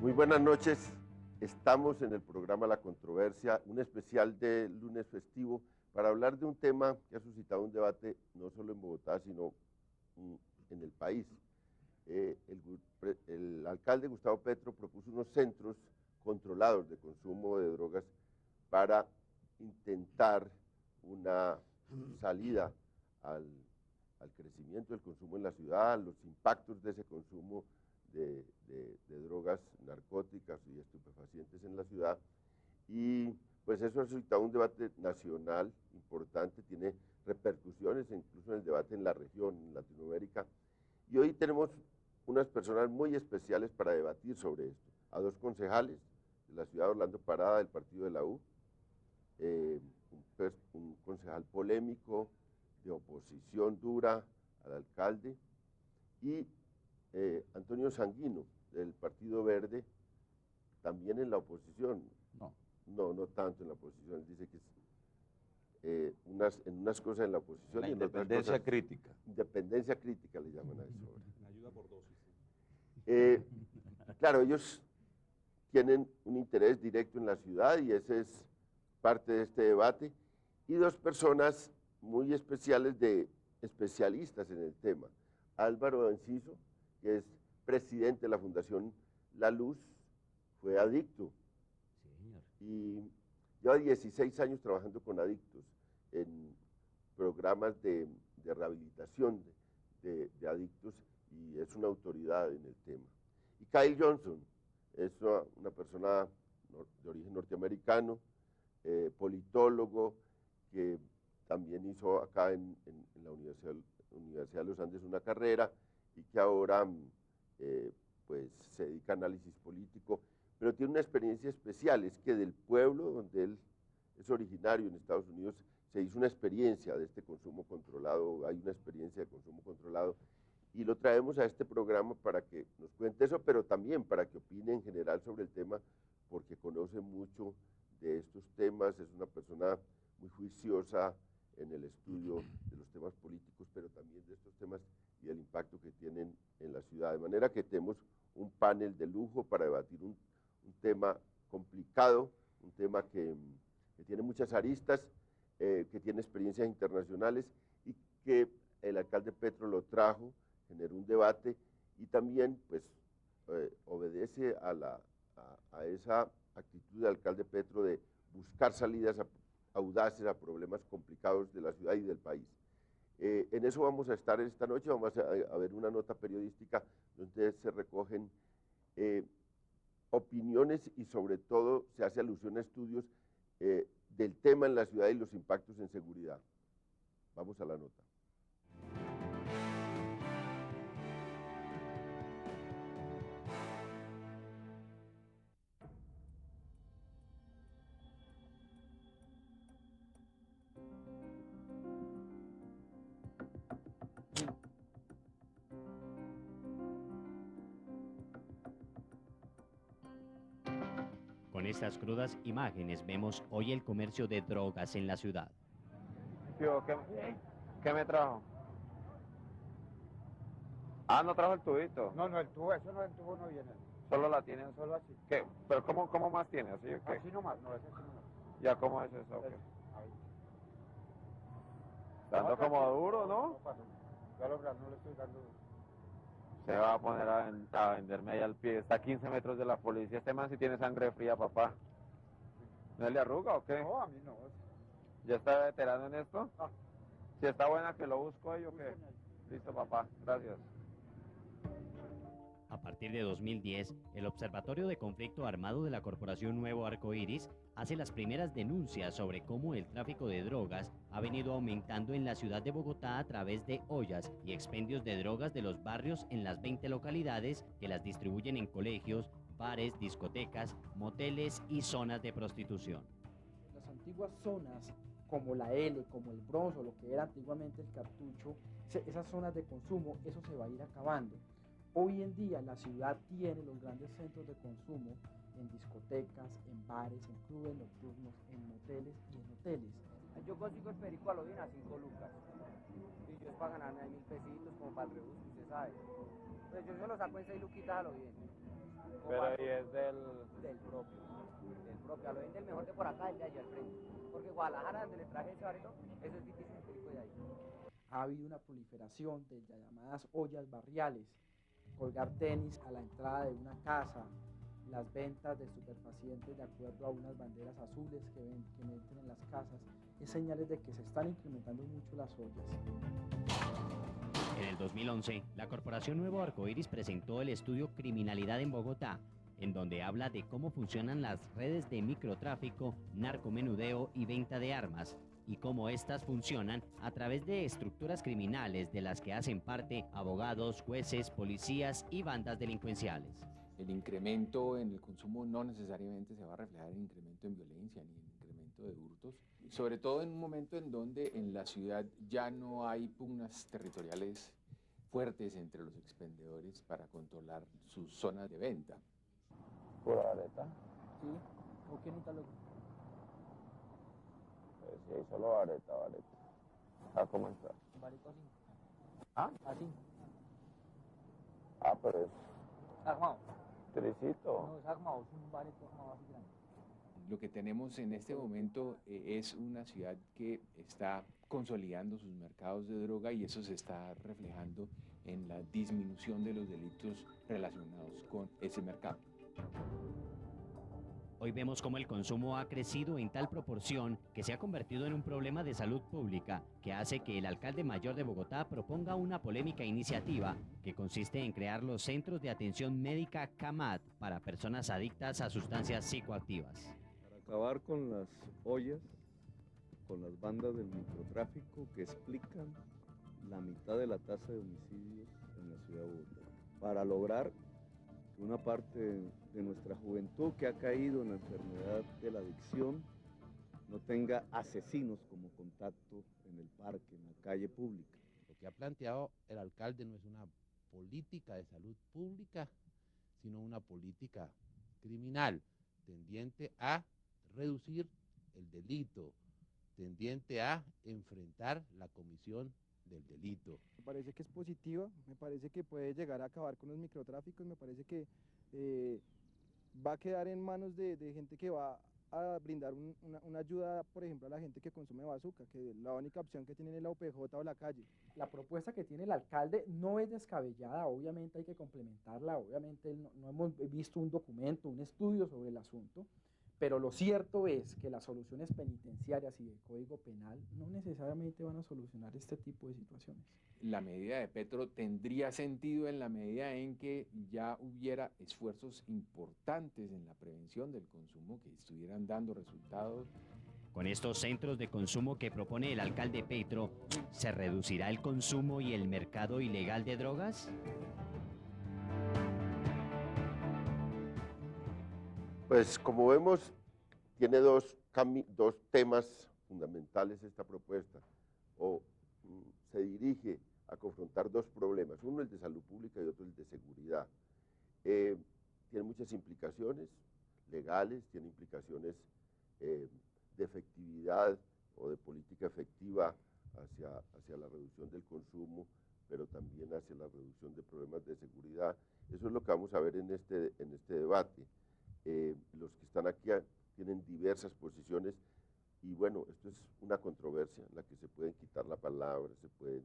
Muy buenas noches. Estamos en el programa La Controversia, un especial de lunes festivo para hablar de un tema que ha suscitado un debate no solo en Bogotá, sino en el país. El alcalde Gustavo Petro propuso unos centros controlados de consumo de drogas para intentar una salida al crecimiento del consumo en la ciudad, los impactos de ese consumo de drogas narcóticas y estupefacientes en la ciudad. Y pues eso ha suscitado un debate nacional importante, tiene repercusiones incluso en el debate en la región, en Latinoamérica. Y hoy tenemos unas personas muy especiales para debatir sobre esto. A dos concejales de la ciudad de Orlando Parada, del partido de la U, un concejal polémico, de oposición dura al alcalde, y Antonio Sanguino, del Partido Verde, también en la oposición. No tanto en la oposición, él dice que es en unas cosas en la oposición. La y en independencia otras cosas, crítica. Independencia crítica le llaman a eso ahora. Ayuda por dosis. Claro, ellos tienen un interés directo en la ciudad y ese es parte de este debate. Y dos personas muy especiales, especialistas en el tema. Álvaro Enciso, que es presidente de la Fundación La Luz, fue adicto. Sí, señor. Y lleva 16 años trabajando con adictos en programas de rehabilitación de adictos y es una autoridad en el tema. Y Kyle Johnson es una persona de origen norteamericano, politólogo, que también hizo acá en la Universidad de los Andes una carrera y que ahora pues se dedica a análisis político, pero tiene una experiencia especial, es que del pueblo donde él es originario en Estados Unidos se hizo una experiencia de este consumo controlado, hay una experiencia de consumo controlado, y lo traemos a este programa para que nos cuente eso, pero también para que opine en general sobre el tema, porque conoce mucho de estos temas, es una persona muy juiciosa en el estudio de los temas políticos, pero también de estos temas y el impacto que tienen en la ciudad. De manera que tenemos un panel de lujo para debatir un tema complicado, un tema que tiene muchas aristas, que tiene experiencias internacionales y que el alcalde Petro lo trajo, generó un debate y también pues obedece a esa actitud del alcalde Petro de buscar salidas audaces a problemas complicados de la ciudad y del país. En eso vamos a estar esta noche, vamos a ver una nota periodística donde se recogen opiniones y sobre todo se hace alusión a estudios del tema en la ciudad y los impactos en seguridad. Vamos a la nota. Con estas crudas imágenes vemos hoy el comercio de drogas en la ciudad. Tío, ¿qué me trajo? Ah, no trajo el tubito. No, el tubo, eso no, el tubo no viene. Solo la tienen. Solo así. ¿Qué? ¿Pero cómo más tiene? ¿Así o qué? Así nomás, no, ese así nomás. ¿Ya cómo es eso? Ahí. Dando como duro, ¿no? Pasa. Yo a los no le estoy dando duro. Se va a poner a venderme ahí al pie. Está a 15 metros de la policía. Este man sí tiene sangre fría, papá. ¿No le arruga o qué? No, a mí no. ¿Ya está veterano en esto? Ah. Si está buena, que lo busco ahí o qué. Listo, papá. Gracias. A partir de 2010, el Observatorio de Conflicto Armado de la Corporación Nuevo Arcoíris hace las primeras denuncias sobre cómo el tráfico de drogas ha venido aumentando en la ciudad de Bogotá a través de ollas y expendios de drogas de los barrios en las 20 localidades que las distribuyen en colegios, bares, discotecas, moteles y zonas de prostitución. Las antiguas zonas como la L, como el Bronx o lo que era antiguamente el Cartucho, esas zonas de consumo, eso se va a ir acabando. Hoy en día la ciudad tiene los grandes centros de consumo en discotecas, en bares, en clubes nocturnos, en moteles y en hoteles. Yo consigo el perico a lo bien a 5 lucas. Y yo es para ganarme 1.000 pesitos como para el rebus, usted sabe. Pues yo se lo saco en 6 luquitas a lo bien. Pero ahí es del... Del propio. Del propio. A lo bien del mejor de por acá, el de allá al frente. Porque Guadalajara, donde le traje ese barito, eso es difícil el perico de ahí. Ha habido una proliferación de las llamadas ollas barriales, colgar tenis a la entrada de una casa, las ventas de estupefacientes de acuerdo a unas banderas azules que venden en las casas, es señales de que se están incrementando mucho las ollas. En el 2011, la Corporación Nuevo Arcoíris presentó el estudio Criminalidad en Bogotá, en donde habla de cómo funcionan las redes de microtráfico, narcomenudeo y venta de armas, y cómo éstas funcionan a través de estructuras criminales de las que hacen parte abogados, jueces, policías y bandas delincuenciales. El incremento en el consumo no necesariamente se va a reflejar en incremento en violencia ni en incremento de hurtos, sobre todo en un momento en donde en la ciudad ya no hay pugnas territoriales fuertes entre los expendedores para controlar sus zonas de venta. ¿Pura vareta? Sí. ¿O qué necesita luego? Pues sí, solo vareta. ¿A cómo está? Un barito así. ¿Ah? Así. Ah, pero es Armado. tricito. No, es armado, es un barito armado así grande. Lo que tenemos en este momento es una ciudad que está consolidando sus mercados de droga y eso se está reflejando en la disminución de los delitos relacionados con ese mercado. Hoy vemos cómo el consumo ha crecido en tal proporción que se ha convertido en un problema de salud pública que hace que el alcalde mayor de Bogotá proponga una polémica iniciativa que consiste en crear los centros de atención médica CAMAT para personas adictas a sustancias psicoactivas. Para acabar con las ollas, con las bandas del microtráfico que explican la mitad de la tasa de homicidios en la ciudad de Bogotá. Para lograr que una parte de nuestra juventud que ha caído en la enfermedad de la adicción no tenga asesinos como contacto en el parque, en la calle pública. Lo que ha planteado el alcalde no es una política de salud pública, sino una política criminal, tendiente a reducir el delito, tendiente a enfrentar la comisión del delito. Me parece que es positiva, me parece que puede llegar a acabar con los microtráficos, me parece que va a quedar en manos de gente que va a brindar una ayuda, por ejemplo, a la gente que consume bazuca, que la única opción que tienen es la OPJ o la calle. La propuesta que tiene el alcalde no es descabellada, obviamente hay que complementarla, obviamente no hemos visto un documento, un estudio sobre el asunto, pero lo cierto es que las soluciones penitenciarias y del Código Penal no necesariamente van a solucionar este tipo de situaciones. La medida de Petro tendría sentido en la medida en que ya hubiera esfuerzos importantes en la prevención del consumo que estuvieran dando resultados. Con estos centros de consumo que propone el alcalde Petro, ¿se reducirá el consumo y el mercado ilegal de drogas? Pues como vemos, tiene dos temas fundamentales esta propuesta, se dirige a confrontar dos problemas, uno el de salud pública y otro el de seguridad. Tiene muchas implicaciones legales, tiene implicaciones de efectividad o de política efectiva hacia la reducción del consumo, pero también hacia la reducción de problemas de seguridad. Eso es lo que vamos a ver en este debate. Los que están aquí tienen diversas posiciones y bueno, esto es una controversia en la que se pueden quitar la palabra, se pueden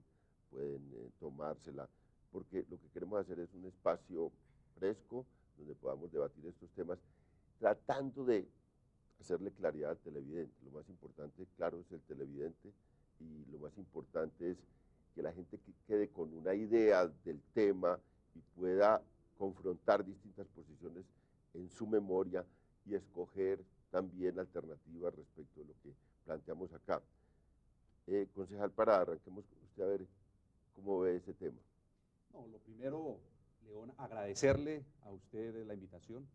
tomársela, porque lo que queremos hacer es un espacio fresco donde podamos debatir estos temas, tratando de hacerle claridad al televidente. Lo más importante, claro, es el televidente y lo más importante es que la gente quede con una idea del tema y pueda confrontar distintas posiciones en su memoria y escoger también alternativas respecto de lo que planteamos acá. Concejal Parada, arranquemos con usted a ver cómo ve ese tema. No, lo primero, León, agradecerle a usted la invitación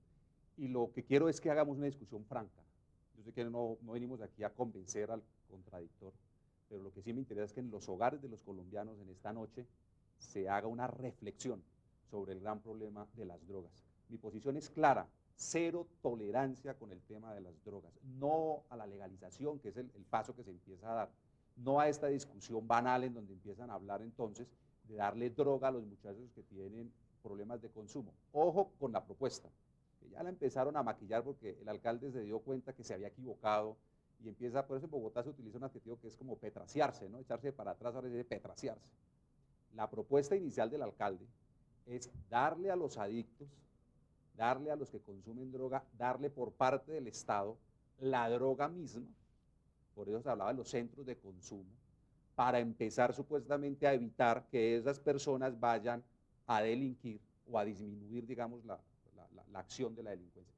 y lo que quiero es que hagamos una discusión franca. Yo sé que no venimos aquí a convencer al contradictor, pero lo que sí me interesa es que en los hogares de los colombianos en esta noche se haga una reflexión sobre el gran problema de las drogas. Mi posición es clara, cero tolerancia con el tema de las drogas, no a la legalización, que es el paso que se empieza a dar, no a esta discusión banal en donde empiezan a hablar entonces de darle droga a los muchachos que tienen problemas de consumo. Ojo con la propuesta, que ya la empezaron a maquillar porque el alcalde se dio cuenta que se había equivocado y empieza, por eso en Bogotá se utiliza un adjetivo que es como petraciarse, ¿no? Echarse para atrás, ahora se dice petraciarse. La propuesta inicial del alcalde es darle a los adictos, darle a los que consumen droga, darle por parte del Estado la droga misma, por eso se hablaba de los centros de consumo, para empezar supuestamente a evitar que esas personas vayan a delinquir o a disminuir, digamos, la acción de la delincuencia.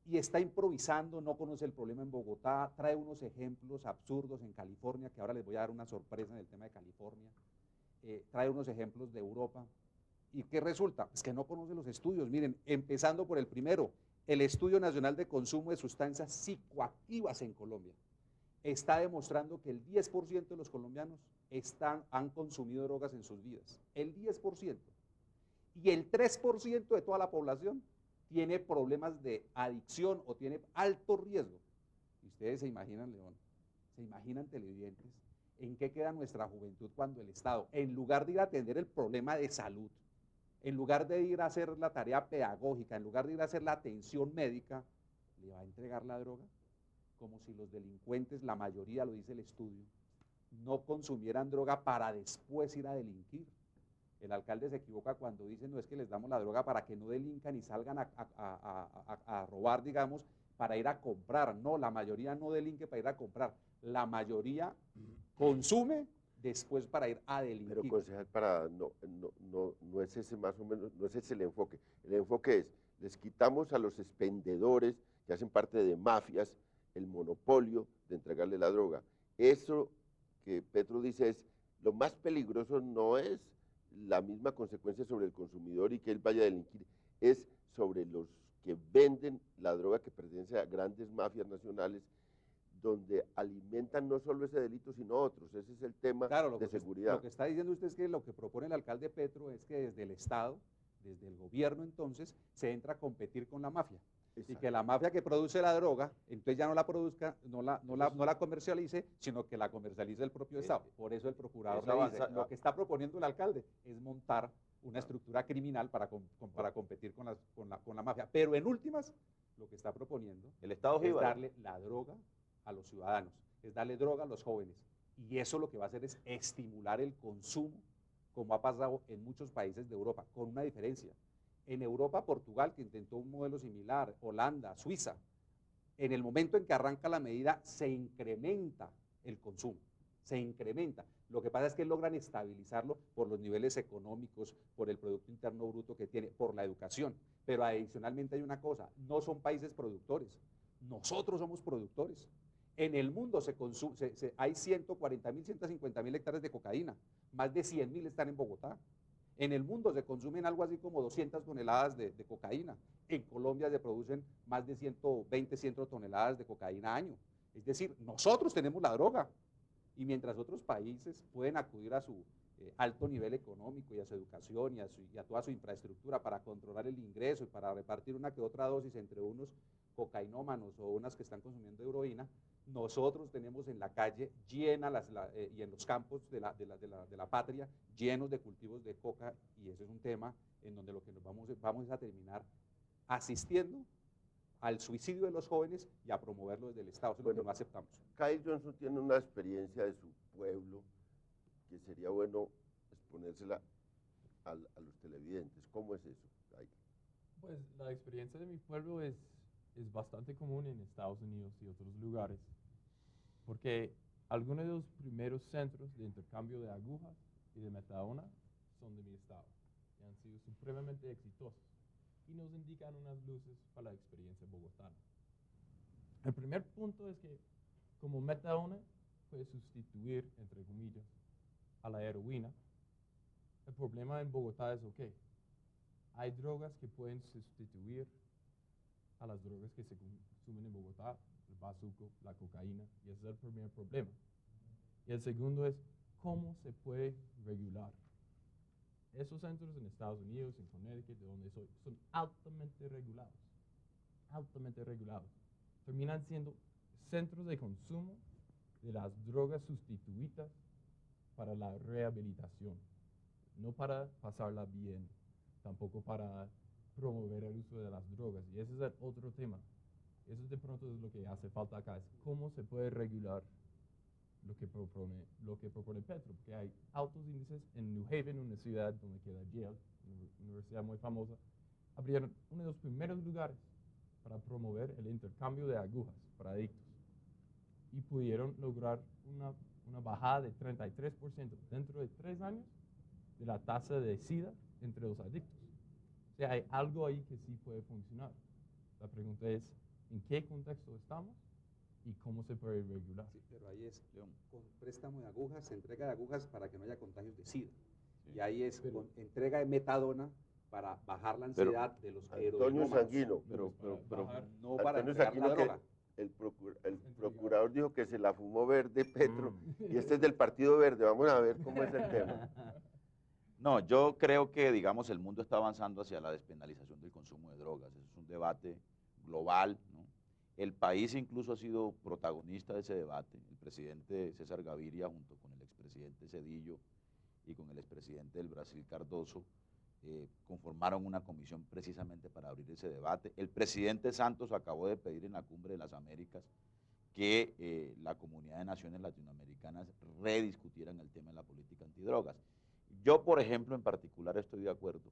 Y está improvisando, no conoce el problema en Bogotá, trae unos ejemplos absurdos en California, que ahora les voy a dar una sorpresa en el tema de California, trae unos ejemplos de Europa. ¿Y qué resulta? Pues que no conoce los estudios. Miren, empezando por el primero, el Estudio Nacional de Consumo de Sustancias Psicoactivas en Colombia está demostrando que el 10% de los colombianos han consumido drogas en sus vidas, el 10%. Y el 3% de toda la población tiene problemas de adicción o tiene alto riesgo. Y ustedes se imaginan, León, se imaginan, televidentes, en qué queda nuestra juventud cuando el Estado, en lugar de ir a atender el problema de salud, en lugar de ir a hacer la tarea pedagógica, en lugar de ir a hacer la atención médica, le va a entregar la droga, como si los delincuentes, la mayoría, lo dice el estudio, no consumieran droga para después ir a delinquir. El alcalde se equivoca cuando dice, no es que les damos la droga para que no delincan y salgan a robar, digamos, para ir a comprar. No, la mayoría no delinque para ir a comprar. La mayoría consume después para ir a delinquir. Pero, concejal, no es ese más o menos, no es ese el enfoque. El enfoque es, les quitamos a los expendedores que hacen parte de mafias el monopolio de entregarle la droga. Eso que Petro dice es, lo más peligroso no es la misma consecuencia sobre el consumidor y que él vaya a delinquir, es sobre los que venden la droga que pertenece a grandes mafias nacionales, donde alimentan no solo ese delito, sino otros. Ese es el tema de seguridad. Lo que está diciendo usted es que lo que propone el alcalde Petro es que desde el Estado, desde el gobierno entonces, se entra a competir con la mafia. Exacto. Y que la mafia que produce la droga, entonces ya no la produzca, no la comercialice, sino que la comercialice el propio Estado. Por eso el procurador le dice, lo que está proponiendo el alcalde es montar una estructura criminal para competir con la mafia. Pero en últimas, lo que está proponiendo es darle la droga a los ciudadanos, es darle droga a los jóvenes. Y eso lo que va a hacer es estimular el consumo, como ha pasado en muchos países de Europa, con una diferencia. En Europa, Portugal, que intentó un modelo similar, Holanda, Suiza, en el momento en que arranca la medida, se incrementa el consumo, se incrementa. Lo que pasa es que logran estabilizarlo por los niveles económicos, por el Producto Interno Bruto que tiene, por la educación. Pero adicionalmente hay una cosa, no son países productores, nosotros somos productores. En el mundo hay 140.000, 150.000 hectáreas de cocaína, más de 100.000 están en Bogotá. En el mundo se consumen algo así como 200 toneladas de cocaína. En Colombia se producen más de 120, 100 toneladas de cocaína año. Es decir, nosotros tenemos la droga. Y mientras otros países pueden acudir a su alto nivel económico y a su educación y a toda su infraestructura para controlar el ingreso y para repartir una que otra dosis entre unos cocainómanos o unas que están consumiendo heroína, nosotros tenemos en la calle llena y en los campos de la patria llenos de cultivos de coca, y ese es un tema en donde lo que nos vamos a terminar asistiendo al suicidio de los jóvenes y a promoverlo desde el Estado. Eso es lo que no aceptamos. Kyle Johnson tiene una experiencia de su pueblo que sería bueno exponérsela a los televidentes. ¿Cómo es eso, Kyle? Pues la experiencia de mi pueblo es bastante común en Estados Unidos y otros lugares, porque algunos de los primeros centros de intercambio de agujas y de metadona son de mi estado y han sido supremamente exitosos y nos indican unas luces para la experiencia bogotana. El primer punto es que como metadona puede sustituir, entre comillas, a la heroína. El problema en Bogotá es, hay drogas que pueden sustituir a las drogas que se consumen en Bogotá, el bazuco, la cocaína, y ese es el primer problema. Y el segundo es, ¿cómo se puede regular? Esos centros en Estados Unidos, en Connecticut, de donde soy, son altamente regulados, altamente regulados. Terminan siendo centros de consumo de las drogas sustituidas para la rehabilitación, no para pasarla bien. tampoco para promover el uso de las drogas. Y ese es el otro tema. Eso de pronto es lo que hace falta acá, es cómo se puede regular lo que propone Petro, porque hay altos índices en New Haven, una ciudad donde queda Yale, una universidad muy famosa, abrieron uno de los primeros lugares para promover el intercambio de agujas para adictos y pudieron lograr una bajada de 33% dentro de 3 años de la tasa de SIDA entre los adictos. O sea, hay algo ahí que sí puede funcionar. La pregunta es, ¿en qué contexto estamos y cómo se puede regular? Sí, pero ahí es, León, con préstamo de agujas, se entrega de agujas para que no haya contagios de SIDA. Sí. Y ahí es con entrega de metadona para bajar la ansiedad de los Antonio Sanguino, pero no Antonio para entregar la droga. El procurador dijo que se la fumó verde Petro, y este es del Partido Verde. Vamos a ver cómo es el tema. No, yo creo que, digamos, el mundo está avanzando hacia la despenalización del consumo de drogas. Es un debate global, ¿no? El país incluso ha sido protagonista de ese debate. El presidente César Gaviria, junto con el expresidente Zedillo y con el expresidente del Brasil, Cardoso, conformaron una comisión precisamente para abrir ese debate. El presidente Santos acabó de pedir en la Cumbre de las Américas que la Comunidad de Naciones Latinoamericanas rediscutieran el tema de la política antidrogas. Yo, por ejemplo, en particular estoy de acuerdo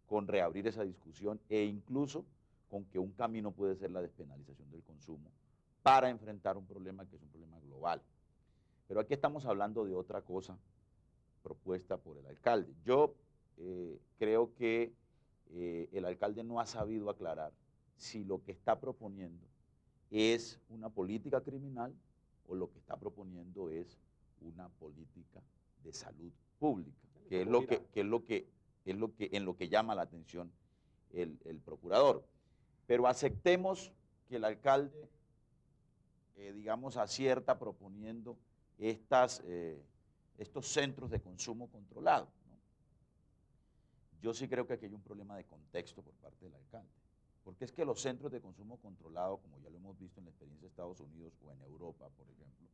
con reabrir esa discusión e incluso con que un camino puede ser la despenalización del consumo para enfrentar un problema que es un problema global. Pero aquí estamos hablando de otra cosa propuesta por el alcalde. Yo creo que el alcalde no ha sabido aclarar si lo que está proponiendo es una política criminal o lo que está proponiendo es una política de salud pública, que es lo que llama la atención el procurador. Pero aceptemos que el alcalde, digamos, acierta proponiendo estos centros de consumo controlado, ¿no? Yo sí creo que aquí hay un problema de contexto por parte del alcalde, porque es que los centros de consumo controlado, como ya lo hemos visto en la experiencia de Estados Unidos o en Europa, por ejemplo,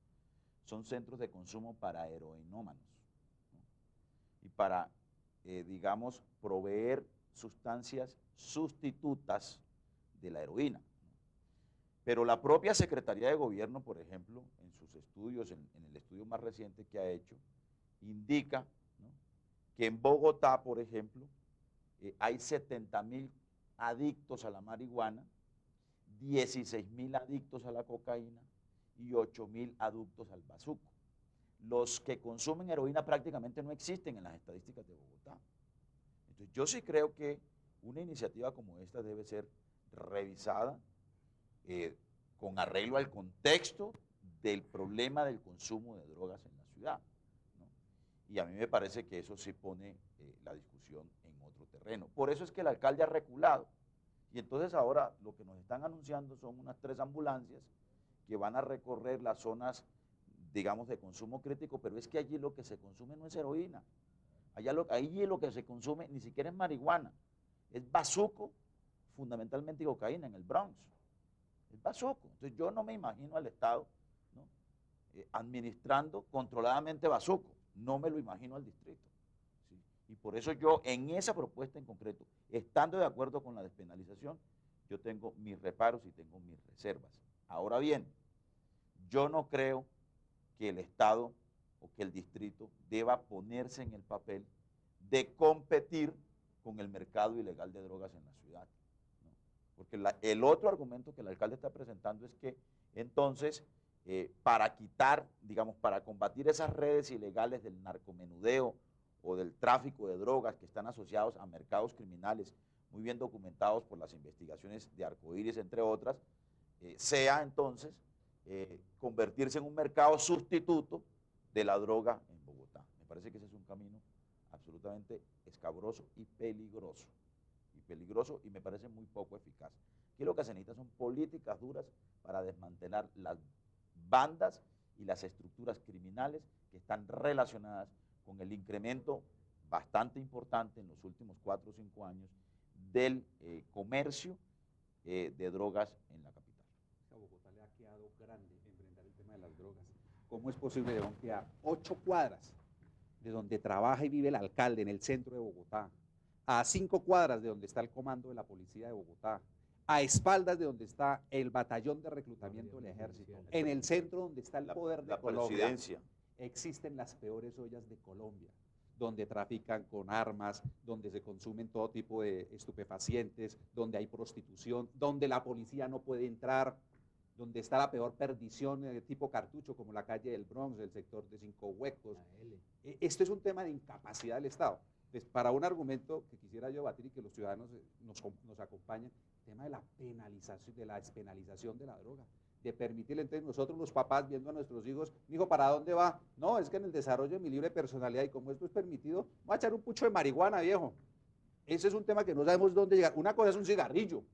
son centros de consumo para heroinómanos, ¿no? Y para, digamos, proveer sustancias sustitutas de la heroína, ¿no? Pero la propia Secretaría de Gobierno, por ejemplo, en sus estudios, en el estudio más reciente que ha hecho, indica, ¿no?, que en Bogotá, por ejemplo, hay 70.000 adictos a la marihuana, 16.000 adictos a la cocaína y 8.000 adictos al bazuco. Los que consumen heroína prácticamente no existen en las estadísticas de Bogotá. Entonces, yo sí creo que una iniciativa como esta debe ser revisada con arreglo al contexto del problema del consumo de drogas en la ciudad, ¿no? Y a mí me parece que eso sí pone la discusión en otro terreno. Por eso es que el alcalde ha reculado. Y entonces ahora lo que nos están anunciando son unas 3 ambulancias que van a recorrer las zonas, digamos, de consumo crítico, pero es que allí lo que se consume no es heroína. Allí lo que se consume ni siquiera es marihuana, es bazuco, fundamentalmente cocaína en el Bronx. Es bazuco. Entonces yo no me imagino al Estado, ¿no?, administrando controladamente bazuco. No me lo imagino al distrito, ¿sí? Y por eso yo en esa propuesta en concreto, estando de acuerdo con la despenalización, yo tengo mis reparos y tengo mis reservas. Ahora bien, yo no creo que el Estado o que el distrito deba ponerse en el papel de competir con el mercado ilegal de drogas en la ciudad, ¿no? Porque el otro argumento que el alcalde está presentando es que entonces para quitar, digamos, para combatir esas redes ilegales del narcomenudeo o del tráfico de drogas que están asociados a mercados criminales muy bien documentados por las investigaciones de Arcoíris, entre otras, sea entonces convertirse en un mercado sustituto de la droga en Bogotá. Me parece que ese es un camino absolutamente escabroso y peligroso, y me parece muy poco eficaz. Aquí lo que se necesita son políticas duras para desmantelar las bandas y las estructuras criminales que están relacionadas con el incremento bastante importante en los últimos 4 o 5 años del comercio de drogas en la capital. A Bogotá le ha quedado grande enfrentar el tema de las drogas. ¿Cómo es posible, León, que a 8 cuadras de donde trabaja y vive el alcalde, en el centro de Bogotá, a 5 cuadras de donde está el comando de la policía de Bogotá, a espaldas de donde está el batallón de reclutamiento del ejército, en el centro donde está el poder de Colombia, presidencia. existen las peores ollas de Colombia, donde trafican con armas, donde se consumen todo tipo de estupefacientes, donde hay prostitución, donde la policía no puede entrar, donde está la peor perdición tipo cartucho, como la calle del Bronx, el sector de 5 Huecos. Esto es un tema de incapacidad del Estado. Entonces, para un argumento que quisiera yo batir y que los ciudadanos nos acompañen, el tema de la penalización, de la despenalización de la droga, de permitirle, entonces nosotros los papás viendo a nuestros hijos, hijo, ¿para dónde va? No, es que en el desarrollo de mi libre personalidad y como esto es permitido, voy a echar un pucho de marihuana, viejo. Ese es un tema que no sabemos dónde llegar. Una cosa es un cigarrillo.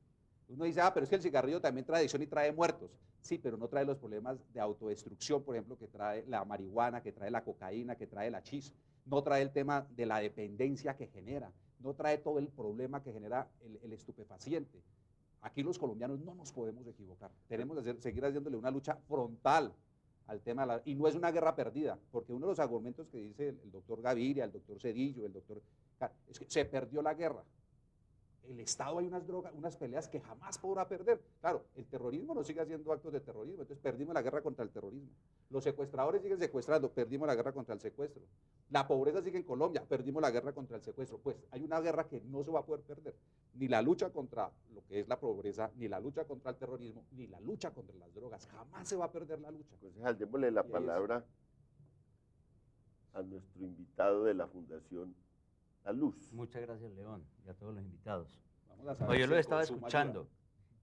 Uno dice, pero es que el cigarrillo también trae adicción y trae muertos. Sí, pero no trae los problemas de autodestrucción, por ejemplo, que trae la marihuana, que trae la cocaína, que trae la chis. No trae el tema de la dependencia que genera. No trae todo el problema que genera el estupefaciente. Aquí los colombianos no nos podemos equivocar. Tenemos que seguir haciéndole una lucha frontal al tema y no es una guerra perdida, porque uno de los argumentos que dice el doctor Gaviria, el doctor Cedillo, el doctor... es que se perdió la guerra. El Estado hay unas peleas que jamás podrá perder. Claro, el terrorismo no sigue haciendo actos de terrorismo, entonces perdimos la guerra contra el terrorismo. Los secuestradores siguen secuestrando, perdimos la guerra contra el secuestro. La pobreza sigue en Colombia, perdimos la guerra contra el secuestro. Pues hay una guerra que no se va a poder perder. Ni la lucha contra lo que es la pobreza, ni la lucha contra el terrorismo, ni la lucha contra las drogas. Jamás se va a perder la lucha. Concejal, démosle la palabra a nuestro invitado de la Fundación La Luz. Muchas gracias, León, y a todos los invitados. Oye, yo lo estaba escuchando.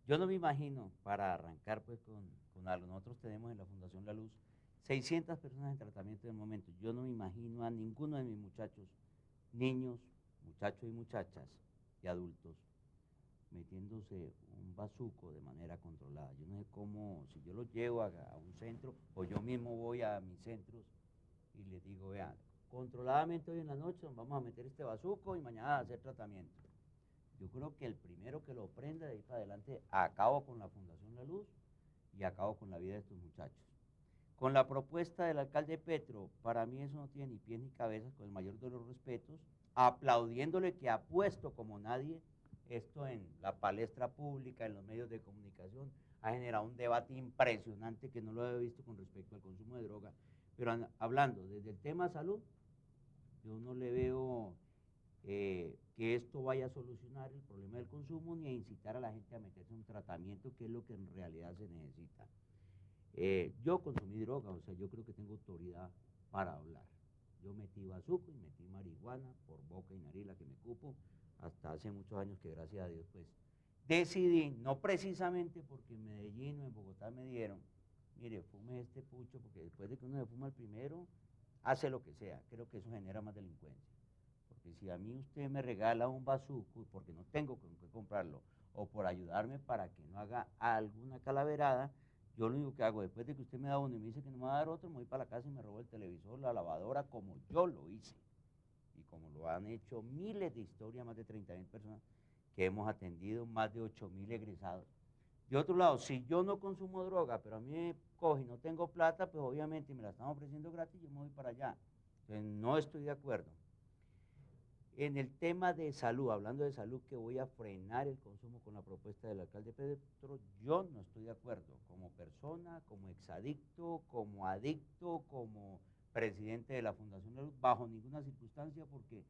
Yo no me imagino, para arrancar pues con algo, nosotros tenemos en la Fundación La Luz 600 personas en tratamiento en el momento. Yo no me imagino a ninguno de mis muchachos, niños, muchachos y muchachas y adultos, metiéndose un bazuco de manera controlada. Yo no sé cómo, si yo los llevo a un centro o yo mismo voy a mis centros y les digo, vean, controladamente hoy en la noche nos vamos a meter este bazuco y mañana a hacer tratamiento. Yo creo que el primero que lo prenda de ahí para adelante, acabo con la Fundación La Luz y acabo con la vida de estos muchachos. Con la propuesta del alcalde Petro, para mí eso no tiene ni pies ni cabezas, con el mayor de los respetos, aplaudiéndole que ha puesto como nadie esto en la palestra pública, en los medios de comunicación, ha generado un debate impresionante que no lo había visto con respecto al consumo de droga. Pero hablando desde el tema salud, yo no le veo que esto vaya a solucionar el problema del consumo ni a incitar a la gente a meterse en un tratamiento, que es lo que en realidad se necesita. Yo consumí droga, o sea, yo creo que tengo autoridad para hablar. Yo metí bazuco y metí marihuana por boca y nariz, la que me cupo, hasta hace muchos años que gracias a Dios pues decidí, no precisamente porque en Medellín o en Bogotá me dieron, mire, fume este pucho, porque después de que uno se fuma el primero, hace lo que sea, creo que eso genera más delincuencia. Porque si a mí usted me regala un bazuco porque no tengo con qué comprarlo, o por ayudarme para que no haga alguna calaverada, yo lo único que hago, después de que usted me da uno y me dice que no me va a dar otro, me voy para la casa y me robo el televisor, la lavadora, como yo lo hice. Y como lo han hecho miles de historias, más de 30.000 personas que hemos atendido, más de 8.000 egresados. De otro lado, si yo no consumo droga, pero a mí me coge y no tengo plata, pues obviamente me la están ofreciendo gratis, yo me voy para allá. Entonces no estoy de acuerdo. En el tema de salud, hablando de salud, que voy a frenar el consumo con la propuesta del alcalde Petro, yo no estoy de acuerdo, como persona, como exadicto, como adicto, como presidente de la Fundación La Luz, bajo ninguna circunstancia, porque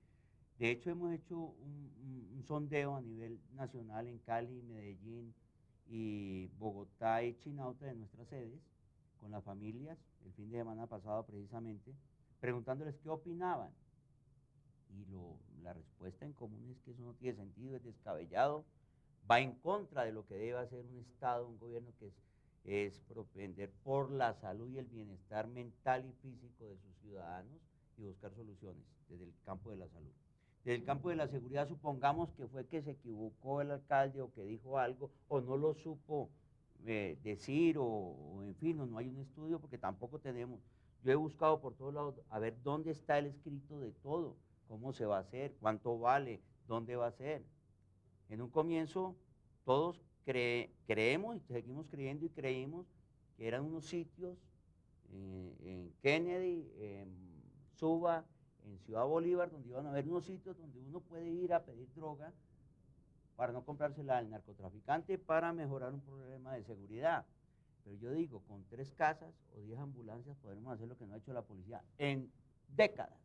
de hecho hemos hecho un sondeo a nivel nacional en Cali, Medellín y Bogotá y Chinauta, de nuestras sedes, con las familias, el fin de semana pasado precisamente, preguntándoles qué opinaban. Y la respuesta en común es que eso no tiene sentido, es descabellado, va en contra de lo que debe hacer un Estado, un gobierno, que es propender por la salud y el bienestar mental y físico de sus ciudadanos y buscar soluciones desde el campo de la salud. Desde el campo de la seguridad, supongamos que fue que se equivocó el alcalde o que dijo algo o no lo supo decir o en fin, no hay un estudio porque tampoco tenemos. Yo he buscado por todos lados a ver dónde está el escrito de todo. ¿Cómo se va a hacer? ¿Cuánto vale? ¿Dónde va a ser? En un comienzo todos creemos y seguimos creyendo y creímos que eran unos sitios en Kennedy, en Suba, en Ciudad Bolívar, donde iban a haber unos sitios donde uno puede ir a pedir droga para no comprársela al narcotraficante para mejorar un problema de seguridad. Pero yo digo, con 3 casas o 10 ambulancias podremos hacer lo que no ha hecho la policía en décadas,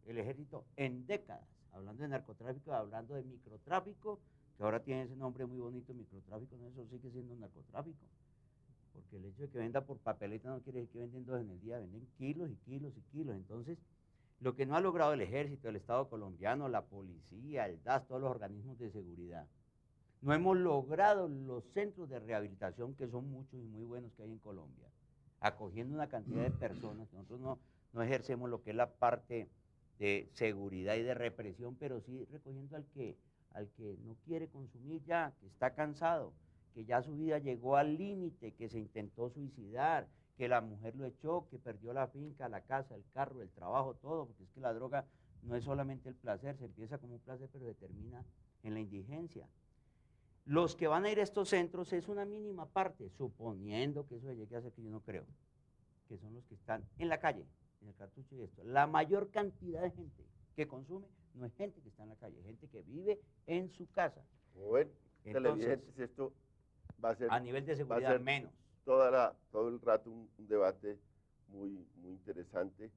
el ejército en décadas, hablando de narcotráfico, hablando de microtráfico, que ahora tiene ese nombre muy bonito, microtráfico, no, eso sigue siendo narcotráfico, porque el hecho de que venda por papeleta no quiere decir que venden 2 en el día, venden kilos y kilos y kilos. Entonces, lo que no ha logrado el ejército, el Estado colombiano, la policía, el DAS, todos los organismos de seguridad, no hemos logrado los centros de rehabilitación, que son muchos y muy buenos que hay en Colombia, acogiendo una cantidad de personas. Nosotros no ejercemos lo que es la parte de seguridad y de represión, pero sí recogiendo al que no quiere consumir ya, que está cansado, que ya su vida llegó al límite, que se intentó suicidar, que la mujer lo echó, que perdió la finca, la casa, el carro, el trabajo, todo, porque es que la droga no es solamente el placer, se empieza como un placer, pero se termina en la indigencia. Los que van a ir a estos centros es una mínima parte, suponiendo que eso llegue a ser, que yo no creo, que son los que están en la calle, en el cartucho y esto. La mayor cantidad de gente que consume no es gente que está en la calle, es gente que vive en su casa. Bueno, entonces, esto va a ser, a nivel de seguridad menos. Todo el rato un debate muy interesante.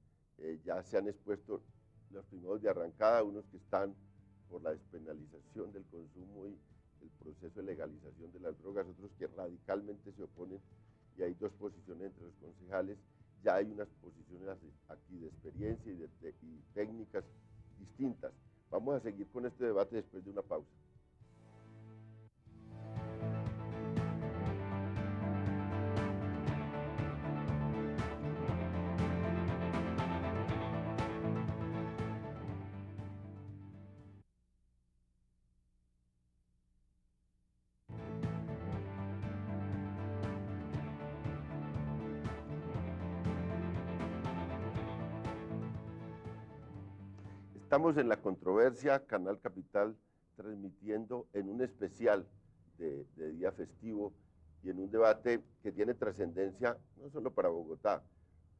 Ya se han expuesto los primeros de arrancada, unos que están por la despenalización del consumo y el proceso de legalización de las drogas, otros que radicalmente se oponen, y hay 2 posiciones entre los concejales. Ya hay unas posiciones aquí de experiencia y técnicas distintas. Vamos a seguir con este debate después de una pausa. Estamos en La Controversia, Canal Capital, transmitiendo en un especial de día festivo y en un debate que tiene trascendencia no solo para Bogotá,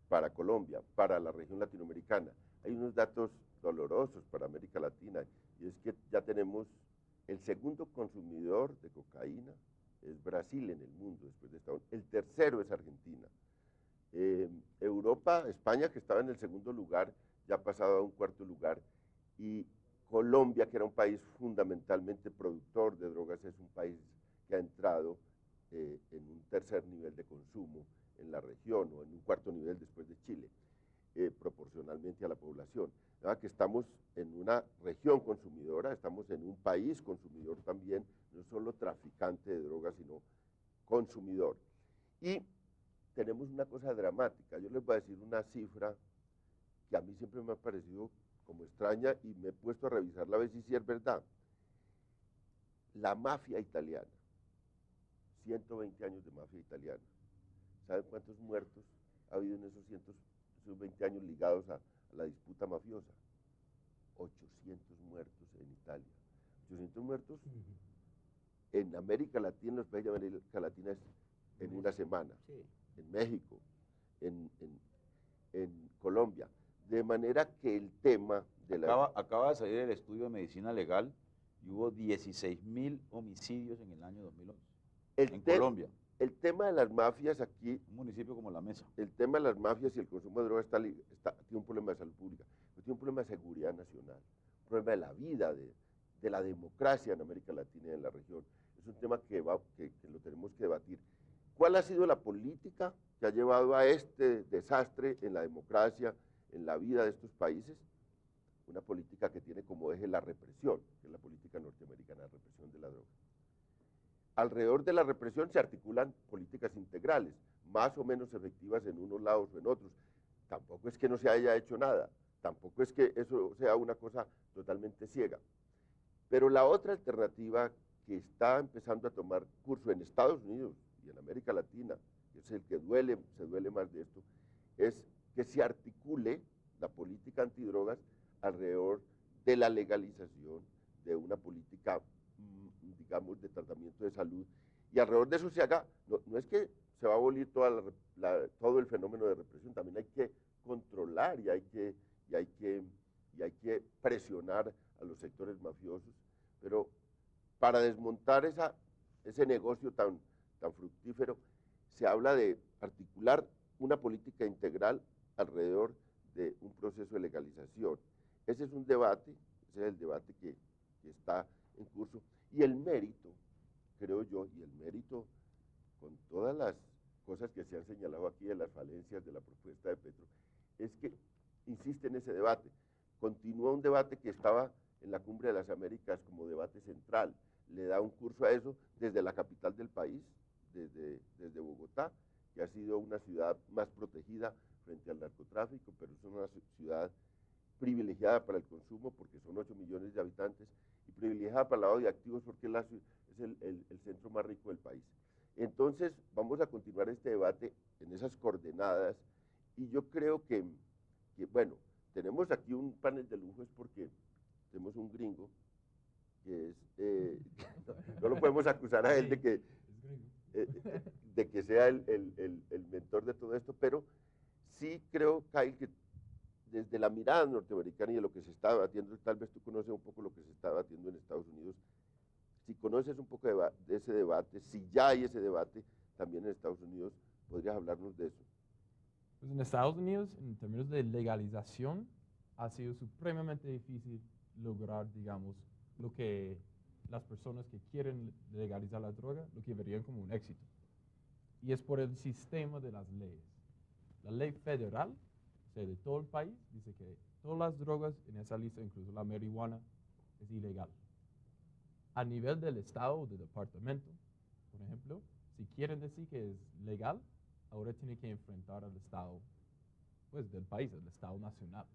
para Colombia, para la región latinoamericana. Hay unos datos dolorosos para América Latina, y es que ya tenemos el segundo consumidor de cocaína, es Brasil en el mundo, después de Estados Unidos. El tercero es Argentina. Europa, España, que estaba en el segundo lugar, ya ha pasado a un cuarto lugar, y Colombia, que era un país fundamentalmente productor de drogas, es un país que ha entrado en un tercer nivel de consumo en la región, o en un cuarto nivel después de Chile, proporcionalmente a la población. ¿Verdad? Que estamos en una región consumidora, estamos en un país consumidor también, no solo traficante de drogas, sino consumidor. Y tenemos una cosa dramática. Yo les voy a decir una cifra que a mí siempre me ha parecido como extraña, y me he puesto a revisarla a ver si sí es verdad. La mafia italiana, 120 años de mafia italiana. ¿Saben cuántos muertos ha habido en esos 120 años ligados a la disputa mafiosa? 800 muertos en Italia. 800 muertos en América Latina, en los países de América Latina, es en una semana. Sí. En México, en Colombia. De manera que el tema de la... Acaba de salir el estudio de medicina legal y hubo 16.000 homicidios en el año 2011 en Colombia. El tema de las mafias aquí... Un municipio como La Mesa. El tema de las mafias y el consumo de drogas tiene un problema de salud pública, pero tiene un problema de seguridad nacional, un problema de la vida, de la democracia en América Latina y en la región. Es un tema que lo tenemos que debatir. ¿Cuál ha sido la política que ha llevado a este desastre en la democracia, en la vida de estos países? Una política que tiene como eje la represión, que es la política norteamericana de represión de la droga. Alrededor de la represión se articulan políticas integrales, más o menos efectivas en unos lados o en otros. Tampoco es que no se haya hecho nada, tampoco es que eso sea una cosa totalmente ciega. Pero la otra alternativa que está empezando a tomar curso en Estados Unidos y en América Latina, que es el que se duele más de esto, es que se articule la política antidrogas alrededor de la legalización de una política, digamos, de tratamiento de salud, y alrededor de eso se haga, no es que se va a abolir todo el fenómeno de represión, también hay que controlar y hay que y hay que presionar a los sectores mafiosos, pero para desmontar ese negocio tan fructífero, se habla de articular una política integral alrededor de un proceso de legalización. Ese es un debate, ese es el debate que está en curso, y el mérito, creo yo, y el mérito con todas las cosas que se han señalado aquí de las falencias de la propuesta de Petro, es que insiste en ese debate. Continúa un debate que estaba en la Cumbre de las Américas como debate central, le da un curso a eso desde la capital del país, desde Bogotá, que ha sido una ciudad más protegida frente al narcotráfico, pero es una ciudad privilegiada para el consumo porque son 8 millones de habitantes y privilegiada para el lavado de activos porque es el centro más rico del país. Entonces vamos a continuar este debate en esas coordenadas y yo creo que bueno, tenemos aquí un panel de lujo es porque tenemos un gringo que es, no lo podemos acusar a él de que sea el mentor de todo esto, pero sí creo, Kyle, que desde la mirada norteamericana y de lo que se está debatiendo, tal vez tú conoces un poco lo que se está debatiendo en Estados Unidos, si conoces un poco de ese debate, si ya hay ese debate también en Estados Unidos, ¿podrías hablarnos de eso? Pues en Estados Unidos, en términos de legalización, ha sido supremamente difícil lograr, digamos, lo que las personas que quieren legalizar la droga, lo que verían como un éxito. Y es por el sistema de las leyes. La ley federal, o sea, de todo el país, dice que todas las drogas en esa lista, incluso la marihuana, es ilegal. A nivel del estado o del departamento, por ejemplo, si quieren decir que es legal, ahora tienen que enfrentar al estado, pues, del país, al estado nacional.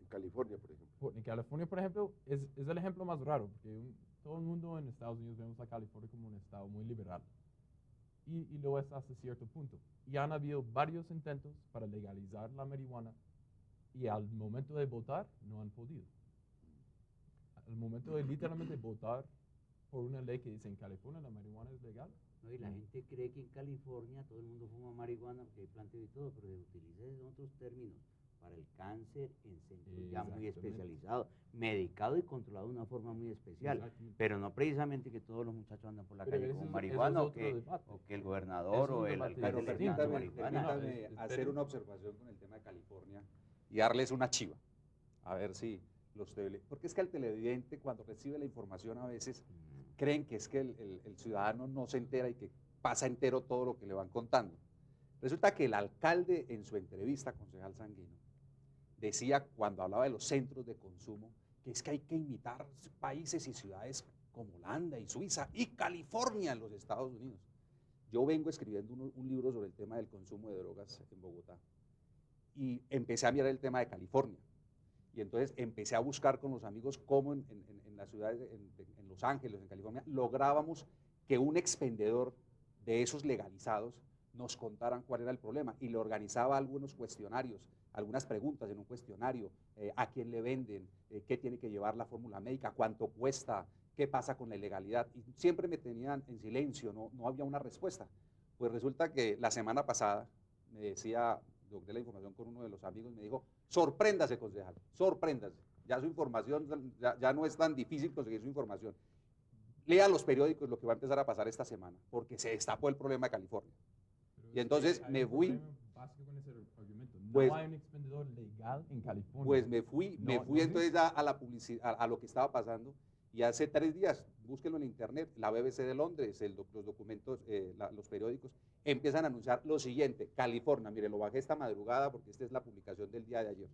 En California, por ejemplo. En California, por ejemplo, es el ejemplo más raro, porque todo el mundo en Estados Unidos vemos a California como un estado muy liberal. Y lo es hasta cierto punto. Y han habido varios intentos para legalizar la marihuana y al momento de votar no han podido. Al momento de literalmente votar por una ley que dice en California la marihuana es legal. No, y la gente cree que en California todo el mundo fuma marihuana porque hay planteo y todo, pero se utiliza en otros términos para el cáncer en centros ya muy especializados, medicado y controlado de una forma muy especial, pero no precisamente que todos los muchachos andan por la calle con marihuana o que el gobernador o el alcalde le está dando marihuana. Permítame hacer una observación con el tema de California y darles una chiva, a ver si los porque es que el televidente cuando recibe la información a veces creen que es que el ciudadano no se entera y que pasa entero todo lo que le van contando. Resulta que el alcalde en su entrevista, concejal Sanguino, decía cuando hablaba de los centros de consumo que es que hay que imitar países y ciudades como Holanda y Suiza y California en los Estados Unidos. Yo vengo escribiendo un libro sobre el tema del consumo de drogas en Bogotá y empecé a mirar el tema de California y entonces empecé a buscar con los amigos cómo en las ciudades, en Los Ángeles, en California, lográbamos que un expendedor de esos legalizados nos contaran cuál era el problema y le organizaba algunos cuestionarios, algunas preguntas en un cuestionario, a quién le venden, qué tiene que llevar la fórmula médica, cuánto cuesta, qué pasa con la ilegalidad, y siempre me tenían en silencio, no había una respuesta. Pues resulta que la semana pasada me decía, logré la información con uno de los amigos, me dijo, sorpréndase, concejal, sorpréndase, ya su información, ya no es tan difícil conseguir su información. Lea los periódicos lo que va a empezar a pasar esta semana, porque se destapó el problema de California. Y entonces me fui, pues, no hay un expendedor legal en California. Pues me fui entonces a la publicidad, a lo que estaba pasando, y hace 3 días, búsquenlo en internet, la BBC de Londres, los documentos, los periódicos, empiezan a anunciar lo siguiente: California, mire, lo bajé esta madrugada porque esta es la publicación del día de ayer.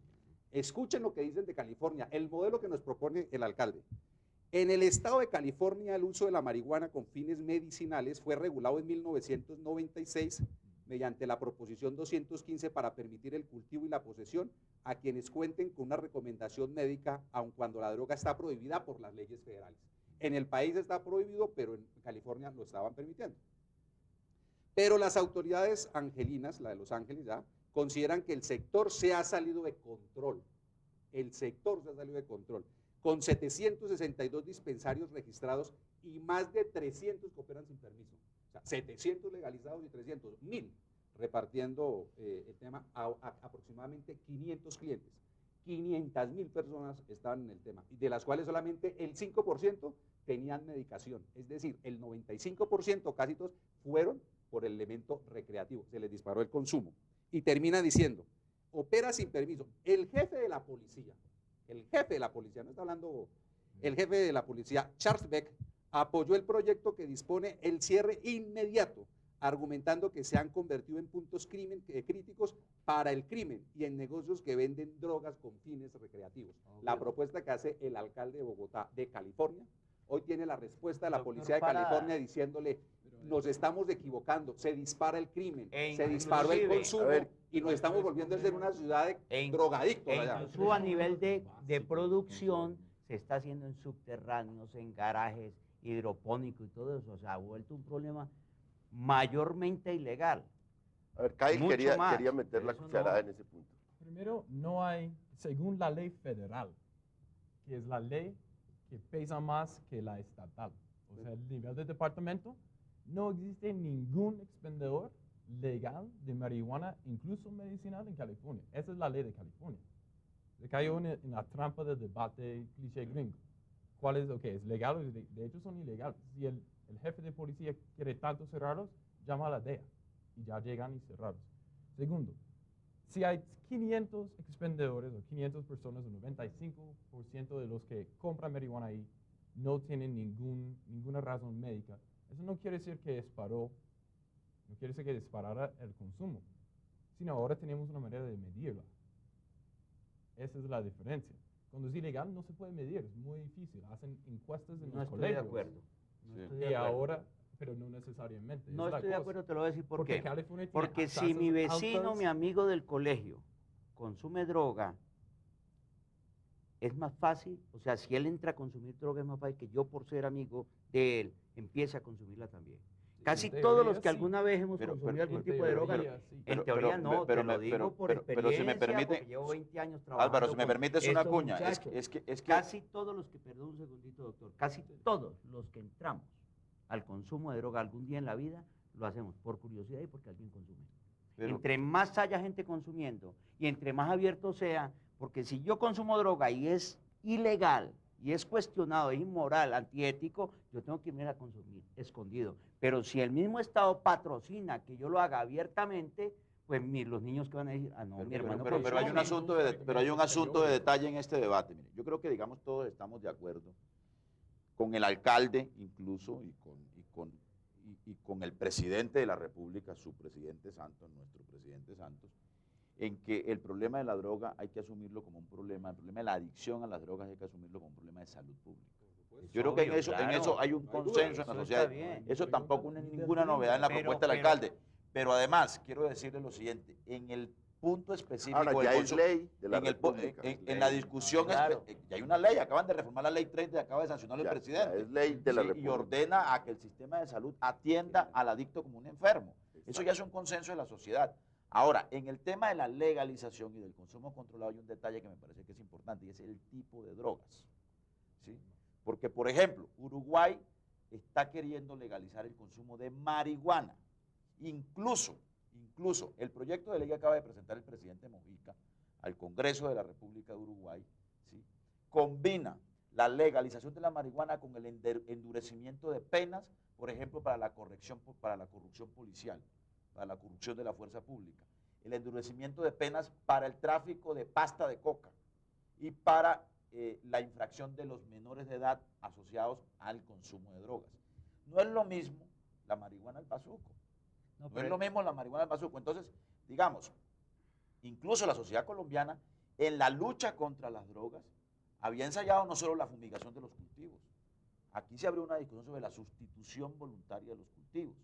Escuchen lo que dicen de California, el modelo que nos propone el alcalde. En el estado de California, el uso de la marihuana con fines medicinales fue regulado en 1996 mediante la proposición 215 para permitir el cultivo y la posesión a quienes cuenten con una recomendación médica, aun cuando la droga está prohibida por las leyes federales. En el país está prohibido, pero en California lo estaban permitiendo. Pero las autoridades angelinas, la de Los Ángeles ya, consideran que el sector se ha salido de control. El sector se ha salido de control, con 762 dispensarios registrados y más de 300 que operan sin permiso. O sea, 700 legalizados y 300, 1000, repartiendo el tema a aproximadamente 500 clientes. 500.000 personas estaban en el tema, de las cuales solamente el 5% tenían medicación. Es decir, el 95%, casi todos, fueron por el elemento recreativo. Se les disparó el consumo. Y termina diciendo, opera sin permiso. El jefe de la policía, no está hablando, el jefe de la policía, Charles Beck, apoyó el proyecto que dispone el cierre inmediato, argumentando que se han convertido en puntos críticos para el crimen y en negocios que venden drogas con fines recreativos. La propuesta que hace el alcalde de Bogotá, de California, hoy tiene la respuesta de la policía de California diciéndole, nos estamos equivocando, se dispara el crimen, se disparó el consumo y nos estamos volviendo a ser una ciudad de drogadictos. Incluso a nivel de producción se está haciendo en subterráneos, en garajes, hidropónicos y todo eso. O sea, ha vuelto un problema mayormente ilegal. A ver, Kyle quería meter la cucharada en ese punto. Primero, no hay, según la ley federal, que es la ley que pesa más que la estatal, o sea, el nivel de departamento, no existe ningún expendedor legal de marihuana, incluso medicinal, en California. Esa es la ley de California. Se cayó en la trampa del debate cliché gringo. ¿Cuál es? Ok, ¿es legal o de hecho son ilegales? Si el jefe de policía quiere tanto cerrarlos, llama a la DEA y ya llegan y cerrarlos. Segundo, si hay 500 expendedores o 500 personas, el 95% de los que compran marihuana ahí no tienen ninguna razón médica, eso no quiere decir que disparó, no quiere decir que disparara el consumo, sino ahora tenemos una manera de medirla. Esa es la diferencia. Cuando es ilegal no se puede medir, es muy difícil. Hacen encuestas en los colegios. No estoy de acuerdo. Y ahora, pero no necesariamente. No estoy de acuerdo, te lo voy a decir por qué. California tiene Porque si mi vecino, altas, mi amigo del colegio, consume droga, es más fácil, o sea, si él entra a consumir droga es más fácil que yo, por ser amigo de él, empiece a consumirla también. Casi todos los que alguna vez hemos consumido algún tipo de droga, en teoría no, te lo digo por experiencia, si me permite, porque llevo 20 años trabajando. Álvaro, si me permites una cuña, es que casi todos los que, perdón un segundito, doctor, casi todos los que entramos al consumo de droga algún día en la vida, lo hacemos por curiosidad y porque alguien consume. Entre más haya gente consumiendo y entre más abierto sea, porque si yo consumo droga y es ilegal, y es cuestionado, es inmoral, antiético, yo tengo que irme a consumir escondido. Pero si el mismo Estado patrocina que yo lo haga abiertamente, pues los niños que van a decir, ah, no, mi hermano. Pero hay un asunto de detalle en este debate. Mire, yo creo que, digamos, todos estamos de acuerdo con el alcalde, incluso, y con el presidente de la República, su presidente Santos, nuestro presidente Santos, en que el problema de la droga hay que asumirlo como un problema, el problema de la adicción a las drogas hay que asumirlo como un problema de salud pública. Yo creo que en eso hay un consenso en la sociedad. Eso tampoco es ninguna novedad en la propuesta del alcalde. Pero además, quiero decirle lo siguiente, en el punto específico ahora, ya es ley de la en la discusión, ya hay una ley, acaban de reformar la ley 30 y acaba de sancionar el presidente. Es ley de la República. Y ordena a que el sistema de salud atienda al adicto como un enfermo. Eso ya es un consenso de la sociedad. Ahora, en el tema de la legalización y del consumo controlado hay un detalle que me parece que es importante y es el tipo de drogas, ¿sí? Porque, por ejemplo, Uruguay está queriendo legalizar el consumo de marihuana. Incluso el proyecto de ley que acaba de presentar el presidente Mojica al Congreso de la República de Uruguay, ¿sí?, combina la legalización de la marihuana con el endurecimiento de penas, por ejemplo, para la corrupción policial, para la corrupción de la fuerza pública, el endurecimiento de penas para el tráfico de pasta de coca y para la infracción de los menores de edad asociados al consumo de drogas. No es lo mismo la marihuana al bazuco. No es lo mismo la marihuana al bazuco. Entonces, digamos, incluso la sociedad colombiana, en la lucha contra las drogas, había ensayado no solo la fumigación de los cultivos. Aquí se abrió una discusión sobre la sustitución voluntaria de los cultivos.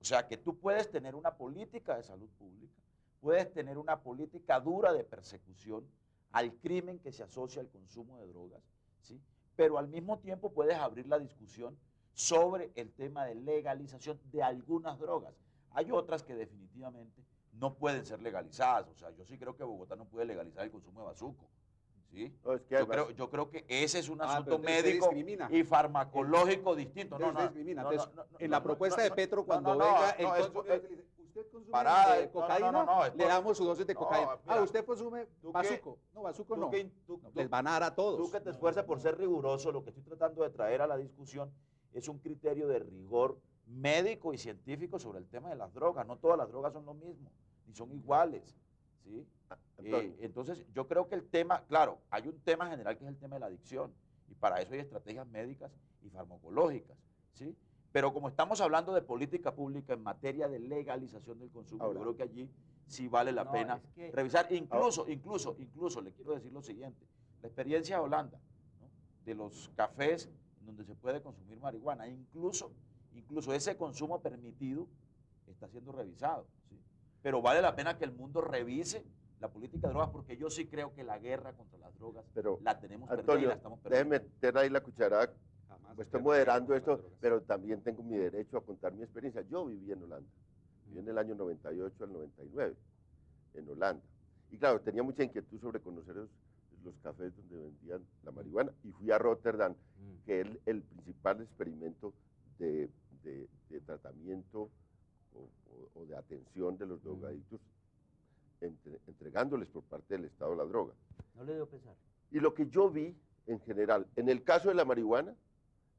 O sea, que tú puedes tener una política de salud pública, puedes tener una política dura de persecución al crimen que se asocia al consumo de drogas, ¿sí?, pero al mismo tiempo puedes abrir la discusión sobre el tema de legalización de algunas drogas. Hay otras que definitivamente no pueden ser legalizadas. O sea, yo sí creo que Bogotá no puede legalizar el consumo de bazuco, ¿sí? No, es que yo creo que ese es un asunto médico y farmacológico distinto. En la propuesta de Petro, cuando venga, usted consume Parada, cocaína, no, le damos su dosis de cocaína. mira, Usted consume bazuco. No, bazuco no. Les van a dar a todos. Tú que te esfuerzas por ser riguroso, lo que estoy tratando de traer a la discusión es un criterio de rigor médico y científico sobre el tema de las drogas. No todas las drogas son lo mismo, ni son iguales, ¿sí? Entonces, yo creo que el tema, claro, hay un tema general que es el tema de la adicción, y para eso hay estrategias médicas y farmacológicas, ¿sí? Pero como estamos hablando de política pública en materia de legalización del consumo, yo creo que allí sí vale la pena revisar. Incluso le quiero decir lo siguiente, la experiencia de Holanda, ¿no? De los cafés donde se puede consumir marihuana, incluso ese consumo permitido está siendo revisado, ¿sí? Pero vale la pena que el mundo revise la política de drogas, porque yo sí creo que la guerra contra las drogas la tenemos perdida y la estamos perdiendo. Déjeme meter ahí la cucharada. Pues estoy moderando esto, pero también tengo mi derecho a contar mi experiencia. Yo viví en Holanda, viví en el año 98 al 99, en Holanda. Y claro, tenía mucha inquietud sobre conocer los cafés donde vendían la marihuana, y fui a Rotterdam, que es el principal experimento de tratamiento o de atención de los drogadictos, entregándoles por parte del Estado la droga. No le dio pesar. Y lo que yo vi en general, en el caso de la marihuana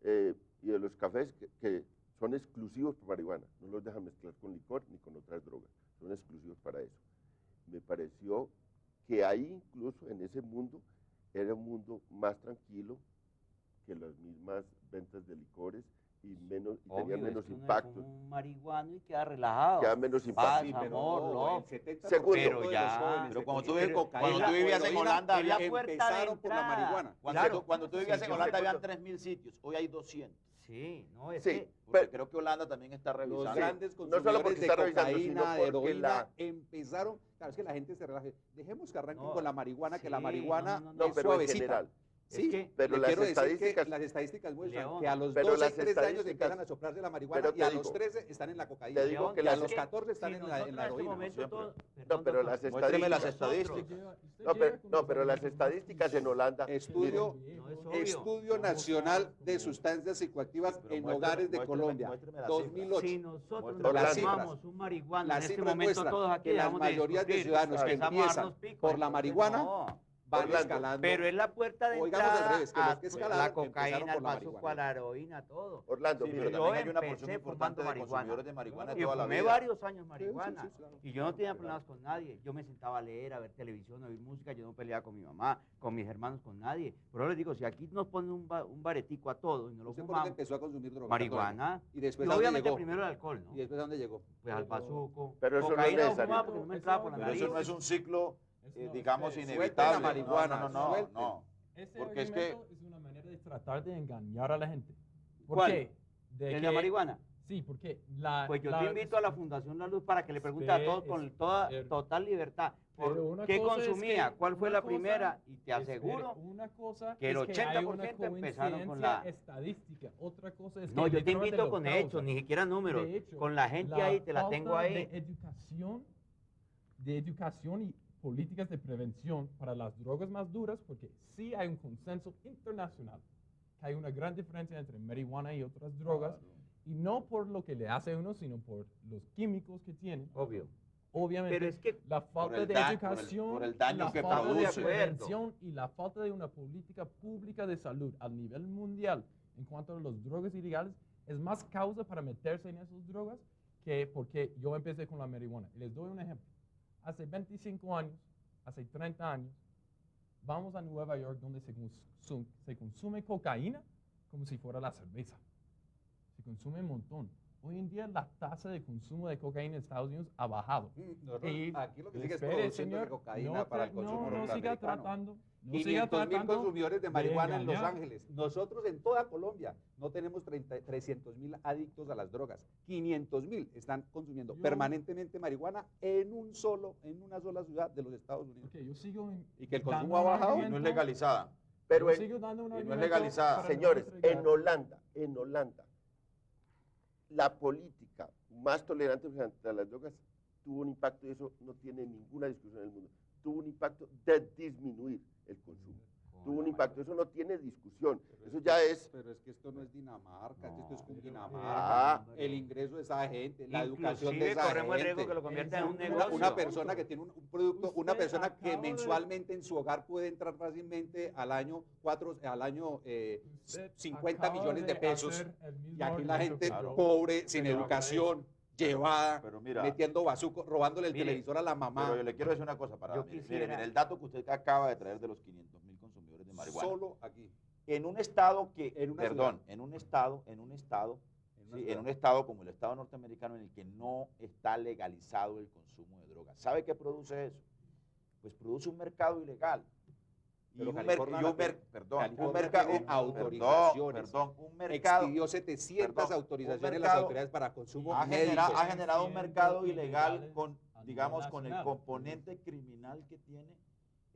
y de los cafés que son exclusivos para marihuana, no los dejan mezclar con licor ni con otras drogas, son exclusivos para eso. Me pareció que ahí incluso en ese mundo era un mundo más tranquilo que las mismas ventas de licores y tenía menos impacto. Un marihuano y queda relajado. Queda menos impacto. Paz, amor, Segundo, pero cuando tú vivías en Holanda, había empezaron por la marihuana. Cuando tú vivías en Holanda, habían 3.000 sitios, hoy hay 200. Sí, no, es que... Porque creo que Holanda también está revisando. Los grandes no solo porque de está revisando, cocaína, sino de porque heroína, empezaron... Claro, es que la gente se relaje. Dejemos que arranquen con la marihuana, que la marihuana es pero suavecita. En general. Sí, pero las estadísticas, las estadísticas muestran que a los 12, 13 años empiezan a soplarse la marihuana y a los 13 están en la cocaína. Te digo que a los 14 están en la heroína. No, pero las estadísticas. No, pero las estadísticas en Holanda. Estudio Nacional de Sustancias Psicoactivas en Hogares de Colombia, 2008. Si nosotros nos fumamos un marihuana en este momento, todos aquí las mayorías de ciudadanos que empiezan por la marihuana van escalando. Pero es la puerta de entrada a la cocaína, al bazuco, a la heroína, todo. Orlando, pero también hay una porción importante de consumidores de marihuana toda la vida. Fumé varios años marihuana y yo no tenía problemas con nadie. Yo me sentaba a leer, a ver televisión, a oír música. Yo no peleaba con mi mamá, con mis hermanos, con nadie. Pero les digo, si aquí nos ponen un baretico a todos y no lo fumamos. Empezó a consumir droga? Marihuana. Y después obviamente primero el alcohol, ¿no? ¿Y después a dónde llegó? Pues al bazuco. Pero eso cocaína no es necesario. porque no me entraba por la nariz. Pero eso no es un ciclo, digamos, Suelten inevitable. la marihuana, No. Ese Porque argumento es una manera de tratar de engañar a la gente. ¿Por ¿Cuál? qué? ¿De la marihuana? Sí, porque Pues yo te invito a la Fundación La Luz para que le pregunte a todos con toda total libertad qué consumía, cuál fue la primera, y te aseguro que el 80% empezaron con la estadística. Otra cosa es que no, yo te invito con hechos, ni siquiera números, con la gente ahí, te la tengo ahí. De educación y políticas de prevención para las drogas más duras, porque sí hay un consenso internacional que hay una gran diferencia entre marihuana y otras drogas, y no por lo que le hace a uno, sino por los químicos que tienen. Obvio. Obviamente, pero es que la falta de educación, por el daño la que falta produce. de prevención y la falta de una política pública de salud a nivel mundial en cuanto a las drogas ilegales es más causa para meterse en esas drogas que porque yo empecé con la marihuana. Y les doy un ejemplo. Hace 25 años, hace 30 años, vamos a Nueva York donde se consume cocaína como si fuera la cerveza. Se consume un montón. Hoy en día la tasa de consumo de cocaína en Estados Unidos ha bajado. Aquí lo que sigue es produciendo de cocaína para el consumo no siga tratando. 500.000 consumidores de marihuana en Los Ángeles. Nosotros en toda Colombia no tenemos 300.000 adictos a las drogas. 500.000 están consumiendo permanentemente marihuana en una sola ciudad de los Estados Unidos. Okay, yo sigo y que el consumo ha bajado. Y no es legalizada. Pero y no es legalizada. Señores, en Holanda, la política más tolerante frente a las drogas tuvo un impacto, y eso no tiene ninguna discusión en el mundo, tuvo un impacto de disminuir el consumo. tuvo un impacto, eso no tiene discusión, eso ya es... Pero es que esto no es Dinamarca, esto es Ah. Cundinamarca, el ingreso de esa gente, la educación de Inclusive esa corremos el riesgo gente. que lo convierta en un Una- negocio. Una persona que tiene un producto, una Usted persona que acaba de- mensualmente en su hogar puede entrar fácilmente al año 50 acaba millones de de pesos, hacer el mismo y aquí la argumento gente que yo, pobre, sin pero educación, llevada, Pero mira, metiendo bazuco, robándole el mire, televisor a la mamá. Pero yo le quiero decir una cosa para Yo mire, quisiera- mire, el dato que usted acaba de traer de los 500.000 consumidores de marihuana. Solo aquí. En un estado que, En una perdón, ciudad. en un estado sí, en un estado como el estado norteamericano en el que no está legalizado el consumo de drogas. ¿Sabe qué produce eso? Pues produce un mercado ilegal. Y Pero un, California y un la tiene- perdón, California un mercado, tiene autorizaciones. un mercado, Expidió 700 perdón, un autorizaciones en las mercado- autoridades para consumo ha médico. generado un mercado siendo ilegal ilegales con, a nivel digamos, con el nacional. componente criminal que tiene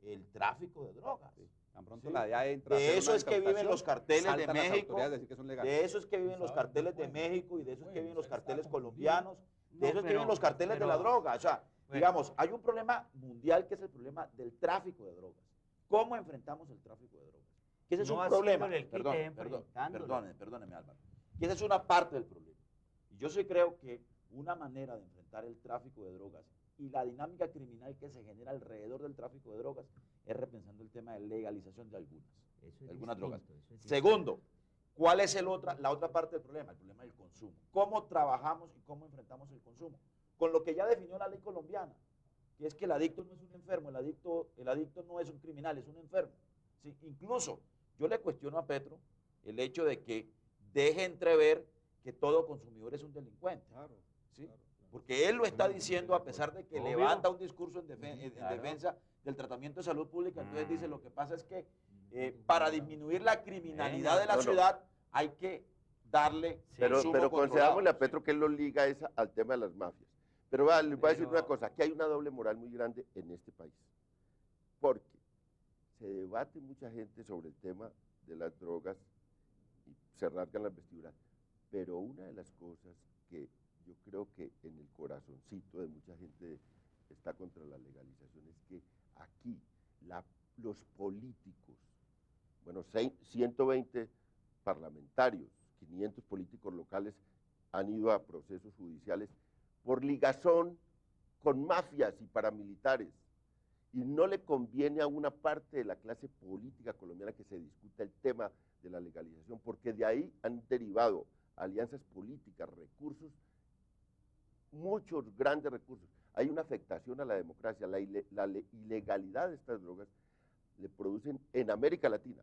el tráfico de drogas. Tan pronto Sí. la DEA entra a De hacer eso una es que viven incautación, los carteles de saltan las México, autoridades a decir que son legales. de eso es que viven los ¿Sabe? carteles de Bueno, México y de eso es que bueno, viven los usted está carteles confundido. colombianos, de No, eso es que pero- viven los carteles de la pero- droga. O sea, bueno. digamos, hay un problema mundial que es el problema del tráfico de drogas. ¿Cómo enfrentamos el tráfico de drogas? Que ese es No un problema. haciéndole el quite, enfrentándolo. Perdóneme, Álvaro. Que esa es una parte del problema. Y yo sí creo que una manera de enfrentar el tráfico de drogas y la dinámica criminal que se genera alrededor del tráfico de drogas es repensando el tema de legalización de algunas drogas. Segundo, ¿cuál es la otra parte del problema? El problema del consumo. ¿Cómo trabajamos y cómo enfrentamos el consumo? Con lo que ya definió la ley colombiana, que es que el adicto no es un enfermo, el adicto no es un criminal, es un enfermo. ¿Sí? Incluso yo le cuestiono a Petro el hecho de que deje entrever que todo consumidor es un delincuente. ¿Sí? Porque él lo está diciendo a pesar de que Obvio. levanta un discurso en Claro. defensa del tratamiento de salud pública. Entonces dice, lo que pasa es que para disminuir la criminalidad de la No, no. ciudad hay que darle Pero consumo controlado. concedámosle a Petro que él lo liga al tema de las mafias. Pero vea, les voy a decir Pero- una cosa, aquí hay una doble moral muy grande en este país. Porque se debate mucha gente sobre el tema de las drogas y se rasgan las vestiduras. Pero una de las cosas que yo creo que en el corazoncito de mucha gente está contra la legalización es que aquí los políticos, bueno, 120 parlamentarios, 500 políticos locales han ido a procesos judiciales por ligazón con mafias y paramilitares. Y no le conviene a una parte de la clase política colombiana que se discuta el tema de la legalización, porque de ahí han derivado alianzas políticas, recursos, muchos grandes recursos. Hay una afectación a la democracia, la ilegalidad de estas drogas le producen en América Latina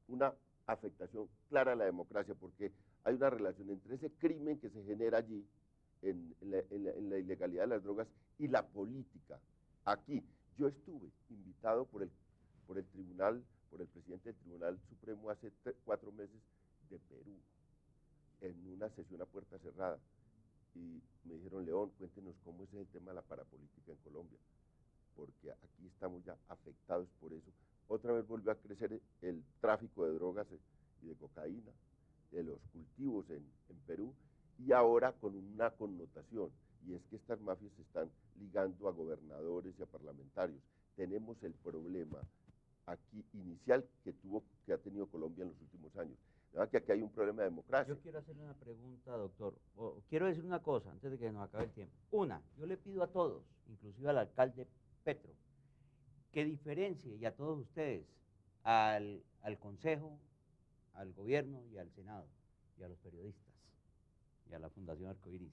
una afectación clara a la democracia, porque hay una relación entre ese crimen que se genera allí, en la ilegalidad de las drogas, y la política. Aquí, yo estuve invitado por el tribunal, por el presidente del Tribunal Supremo hace 4 meses de Perú, en una sesión a puerta cerrada, y me dijeron, León, cuéntenos cómo es el tema de la parapolítica en Colombia, porque aquí estamos ya afectados por eso. Otra vez volvió a crecer el tráfico de drogas y de cocaína, de los cultivos en Perú, y ahora con una connotación, y es que estas mafias se están ligando a gobernadores y a parlamentarios. Tenemos el problema aquí inicial que ha tenido Colombia en los últimos años. ¿Verdad? Que aquí hay un problema de democracia. Yo quiero hacerle una pregunta, doctor. Quiero decir una cosa antes de que nos acabe el tiempo. Una, yo le pido a todos, inclusive al alcalde Petro, que diferencie, y a todos ustedes, al Consejo, al Gobierno y al Senado, y a los periodistas, y a la Fundación Arcoiris.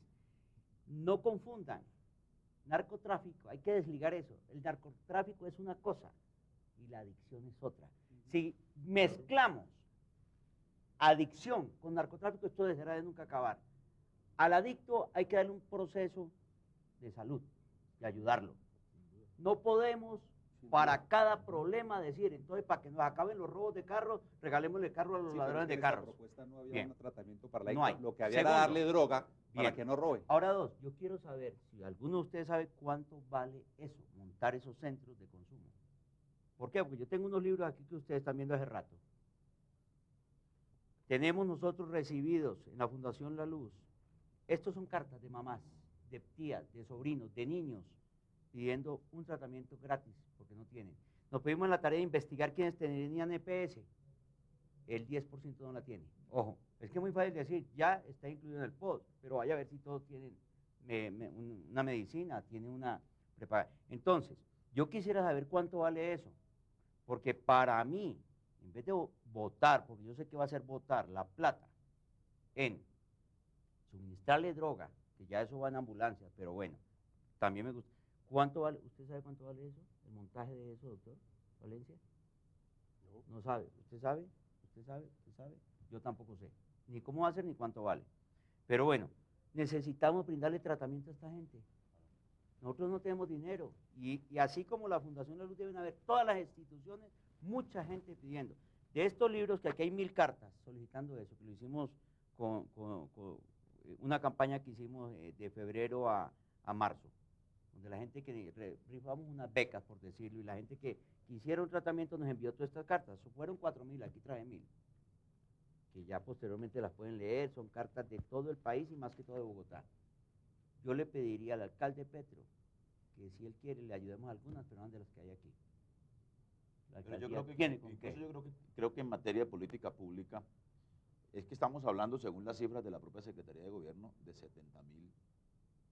No confundan narcotráfico, hay que desligar eso. El narcotráfico es una cosa y la adicción es otra. Si mezclamos adicción con narcotráfico, esto dejará de nunca acabar. Al adicto hay que darle un proceso de salud y ayudarlo. No podemos para cada problema decir, entonces para que nos acaben los robos de carros, regalémosle carro a los Sí, ladrones pero de en esta carros. propuesta no había Bien. un tratamiento para la No adicción. hay. Lo que había Segundo. era darle droga para Bien. que no robe. Ahora dos, yo quiero saber si alguno de ustedes sabe cuánto vale eso, montar esos centros de consumo. ¿Por qué? Porque yo tengo unos libros aquí que ustedes están viendo hace rato. Tenemos nosotros recibidos en la Fundación La Luz, estos son cartas de mamás, de tías, de sobrinos, de niños, pidiendo un tratamiento gratis porque no tienen. nos pedimos la tarea de investigar quiénes tenían EPS. El 10% no la tiene. Ojo, es que es muy fácil decir, ya está incluido en el POS, pero vaya a ver si todos tienen una medicina, tienen una preparada. Entonces, yo quisiera saber cuánto vale eso, porque para mí, en vez de votar, porque yo sé que va a ser votar la plata en suministrarle droga, que ya eso va en ambulancia, pero bueno, también me gusta. ¿Cuánto vale? ¿Usted sabe cuánto vale eso? ¿El montaje de eso, doctor Valencia? No sabe. ¿Usted sabe? ¿Usted sabe? ¿Usted sabe? Yo tampoco sé. Ni cómo va a ser ni cuánto vale. Pero bueno, necesitamos brindarle tratamiento a esta gente. Nosotros no tenemos dinero. Y así como la Fundación La Luz deben haber todas las instituciones, mucha gente pidiendo. De estos libros, que aquí hay 1000 cartas solicitando eso, que lo hicimos con una campaña que hicimos de febrero a marzo, donde la gente que rifamos unas becas, por decirlo, y la gente que quisiera un tratamiento nos envió todas estas cartas. Fueron 4000, aquí traje 1000, que ya posteriormente las pueden leer. Son cartas de todo el país y más que todo de Bogotá. Yo le pediría al alcalde Petro que si él quiere le ayudemos a algunas, pero no de las que hay aquí. Pero yo creo que en materia de política pública, es que estamos hablando, según las cifras de la propia Secretaría de Gobierno, de 70.000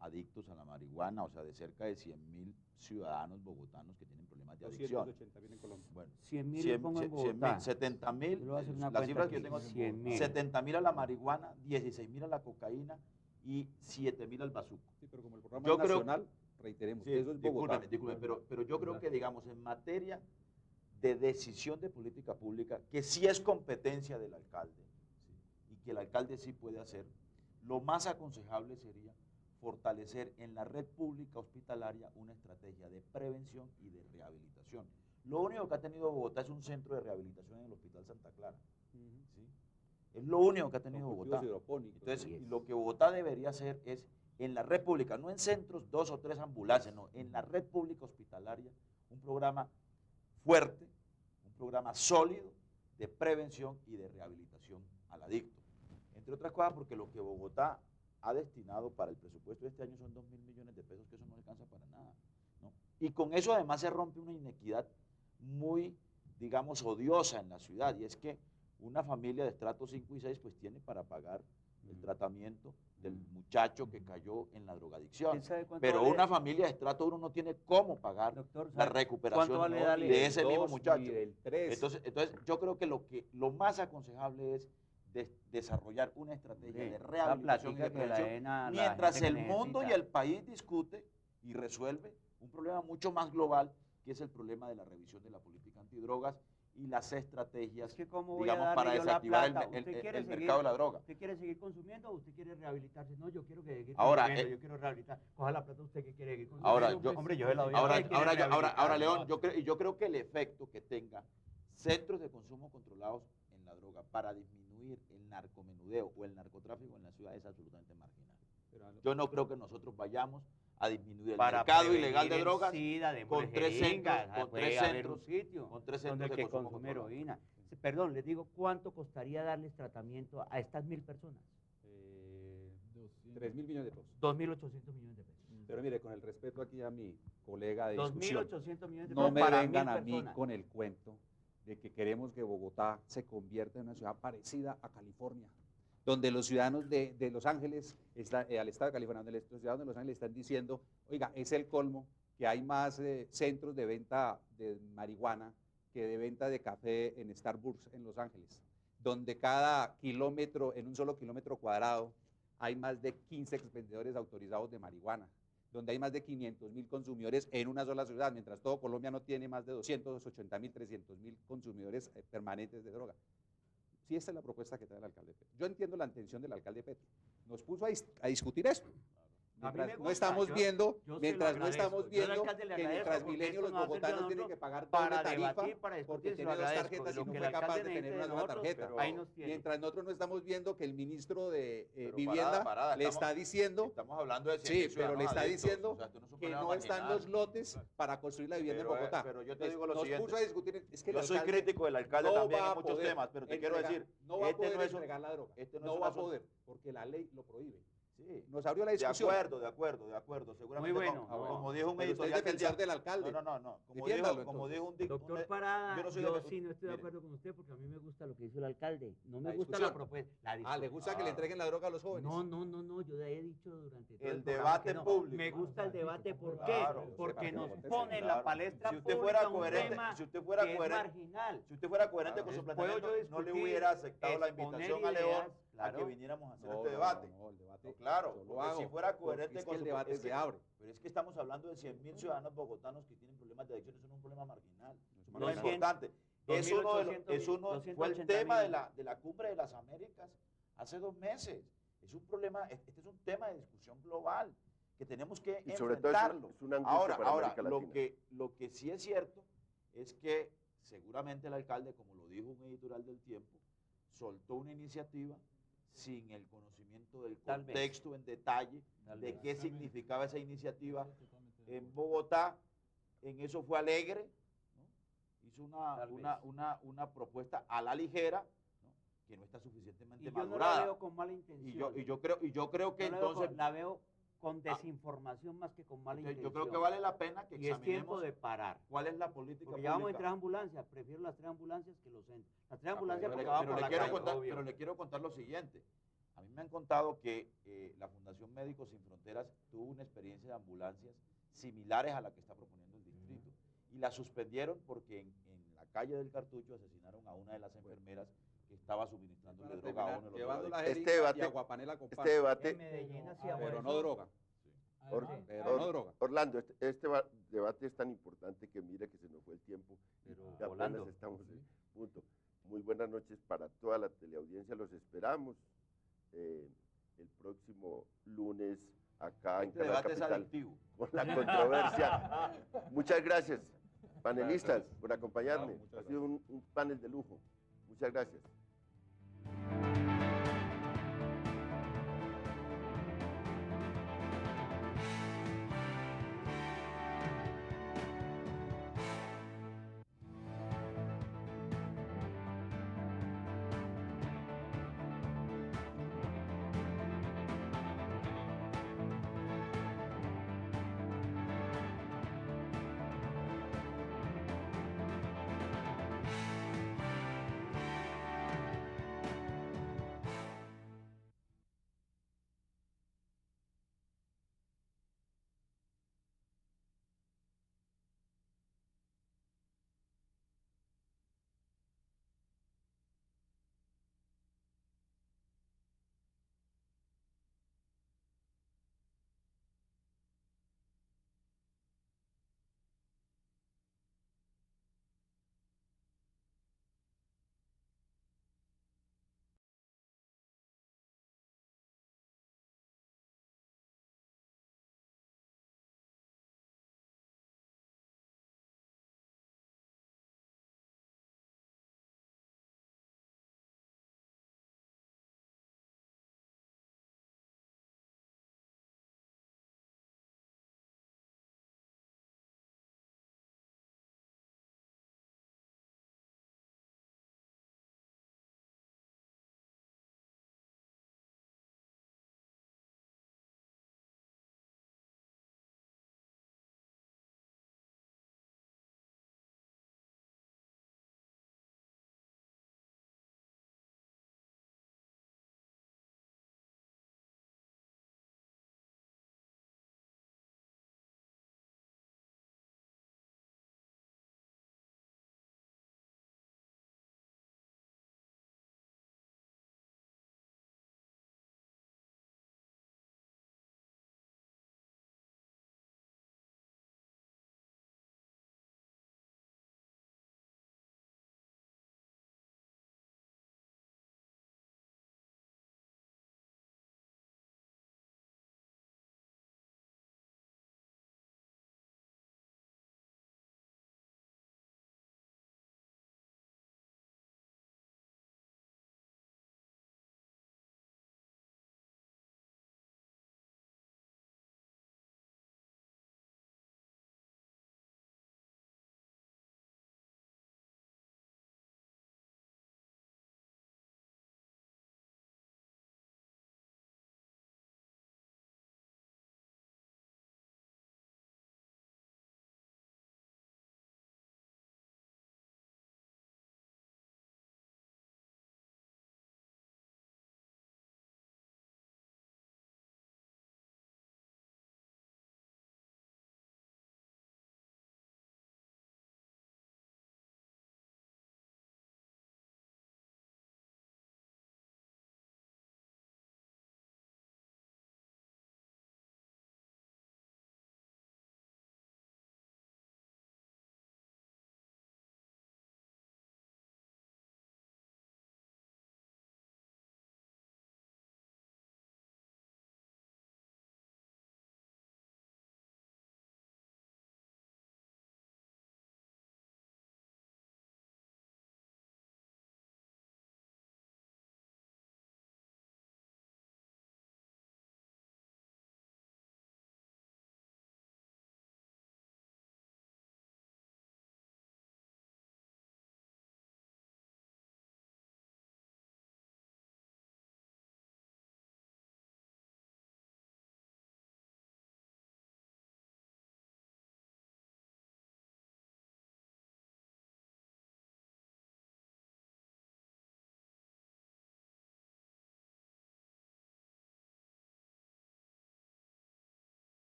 adictos a la marihuana, o sea, de cerca de 100.000 ciudadanos bogotanos que tienen problemas de adicción. 280.000 en Colombia. Bueno, 100.000 pongo en Bogotá. 70.000, las cifras que yo tengo, 70.000 a la marihuana, 16.000 a la cocaína y 7.000 al bazuco. Sí, pero como el programa es nacional, reiteremos, sí, eso es Bogotá. Discúlpeme, pero yo creo que, digamos, en materia de decisión de política pública, que sí es competencia del alcalde, ¿sí? Y que el alcalde sí puede hacer, lo más aconsejable sería fortalecer en la red pública hospitalaria una estrategia de prevención y de rehabilitación. Lo único que ha tenido Bogotá es un centro de rehabilitación en el Hospital Santa Clara. ¿Sí? Es lo único que ha tenido Bogotá. Entonces, lo que Bogotá debería hacer es, en la red pública, no en centros, 2 o 3 ambulancias, no, en la red pública hospitalaria, un programa fuerte, un programa sólido de prevención y de rehabilitación al adicto. Entre otras cosas, porque lo que Bogotá ha destinado para el presupuesto de este año son 2.000 millones de pesos, que eso no alcanza para nada, ¿no? Y con eso además se rompe una inequidad muy, digamos, odiosa en la ciudad, y es que una familia de estratos 5 y 6 pues tiene para pagar el tratamiento del muchacho que cayó en la drogadicción, pero vale? Una familia de estrato 1 no tiene cómo pagar, doctor, la recuperación vale de ese mismo muchacho. Entonces yo creo que lo más aconsejable es desarrollar una estrategia de rehabilitación y de prevención, mientras el mundo y el país discute y resuelve un problema mucho más global, que es el problema de la revisión de la política antidrogas y las estrategias, digamos, para desactivar el mercado de la droga. ¿Usted quiere seguir consumiendo o usted quiere rehabilitarse? No, yo quiero seguir ahora, consumiendo, yo quiero rehabilitar. Coja la plata, ¿usted qué quiere seguir consumiendo? Ahora, León, yo creo que el efecto que tenga centros de consumo controlados en la droga para disminuir el narcomenudeo o el narcotráfico en la ciudad es absolutamente marginal. Yo no creo que nosotros vayamos a disminuir el mercado ilegal de drogas con 3 centros de consumo heroína. Perdón, les digo, ¿cuánto costaría darles tratamiento a estas 1000 personas? 3.000 millones de pesos. 2.800 millones de pesos. Pero mire, con el respeto aquí a mi colega de discusión, 2.800 millones de pesos no me para vengan 1000 a mí personas. con el cuento de que queremos que Bogotá se convierta en una ciudad parecida a California, donde los ciudadanos de Los Ángeles, al estado de California, donde los ciudadanos de Los Ángeles están diciendo, oiga, es el colmo que hay más centros de venta de marihuana que de venta de café en Starbucks en Los Ángeles, donde cada kilómetro, en un solo kilómetro cuadrado, hay más de 15 expendedores autorizados de marihuana, donde hay más de 500.000 consumidores en una sola ciudad, mientras todo Colombia no tiene más de 280.000, 300.000 consumidores permanentes de droga. Sí, esta es la propuesta que trae el alcalde Petro. Yo entiendo la intención del alcalde Petro. Nos puso a discutir esto. Mientras no estamos viendo, que en el Transmilenio los bogotanos tienen que pagar doble tarifa porque tiene 2 tarjetas y no fue capaz de tener una sola tarjeta. Mientras nosotros no estamos viendo que el ministro de Vivienda le está diciendo, estamos hablando de sí, pero le está diciendo que no están los lotes para construir la vivienda en Bogotá. Pero yo te digo lo nos siguiente, puso a discutir, es que yo soy crítico del alcalde también en muchos temas, pero te quiero decir, no va a poder entregar la droga, no va a poder, porque la ley lo prohíbe. Sí. Nos abrió la discusión. De acuerdo. Seguramente, Muy bueno. como dijo un Pero usted es editorial defensor del alcalde. No. Como Defiéndalo, dijo un Doctor Parada, yo no soy yo de- sí no estoy de mire. acuerdo con usted porque a mí me gusta lo que hizo el alcalde. No me La gusta discusión. la propuesta. ¿le gusta que le entreguen la droga a los jóvenes? No, yo he dicho durante todo El programa debate que no. público. Me gusta el debate, ¿por qué? Claro, Porque claro, nos claro. pone en la palestra Si usted pública fuera un coherente, tema si usted fuera que es coherente, marginal. Si usted fuera coherente con su ¿Puedo planteamiento, yo no le discutir, hubiera aceptado la exponer invitación a ideas? León a Claro. que viniéramos a hacer No, este debate. no, el debate. No, claro, yo lo porque hago, si fuera porque coherente es que con el su- debate es que- se abre. Pero es que estamos hablando de 100.000 ciudadanos bogotanos que tienen problemas de adicción, eso no es un problema marginal, es un problema 200, importante. Es uno de los, 280.000, fue el 280.000. tema de la cumbre de las Américas hace 2 meses. Es un problema, este es un tema de discusión global que tenemos que Y sobre todo enfrentarlo. es una angustia para Ahora, América Latina. lo que sí es cierto es que seguramente el alcalde, como lo dijo un editorial del Tiempo, soltó una iniciativa sin el conocimiento del Tal vez. contexto en detalle Tal de vez. qué significaba esa iniciativa en Bogotá. En eso fue alegre, ¿no? Hizo Tal una propuesta a la ligera, ¿no? Que no está suficientemente Y yo no madurada. la veo con mala intención. Y yo creo que Yo la veo entonces con- la veo con desinformación más que con mala entonces, intención. yo creo que vale la pena que Y es tiempo examinemos de parar. cuál es la política Porque ya vamos en pública. 3 ambulancias, prefiero las 3 ambulancias que los centros. Las 3 Ah, ambulancias pero porque le- vamos pero por le la quiero calle, contar- obvio. pero le quiero contar lo siguiente. A mí me han contado que la Fundación Médicos Sin Fronteras tuvo una experiencia de ambulancias similares a la que está proponiendo el distrito. Y la suspendieron porque en la calle del Cartucho asesinaron a una de las enfermeras que estaba suministrando Para droga a terminar, uno de los llevando la drogadictos. jeringa y aguapanela con este pasta. debate, En Medellín hacíamos Pero eso. no droga. Pero no droga. Orlando, debate es tan importante que mire que se nos fue el tiempo y Pero apenas volando. estamos en punto. Muy buenas noches para toda la teleaudiencia, los esperamos el próximo lunes acá en Este Canal debate es Capital adictivo. con la controversia. Muchas gracias, panelistas, por acompañarme. Muchas Ha sido un panel de lujo. Muchas gracias.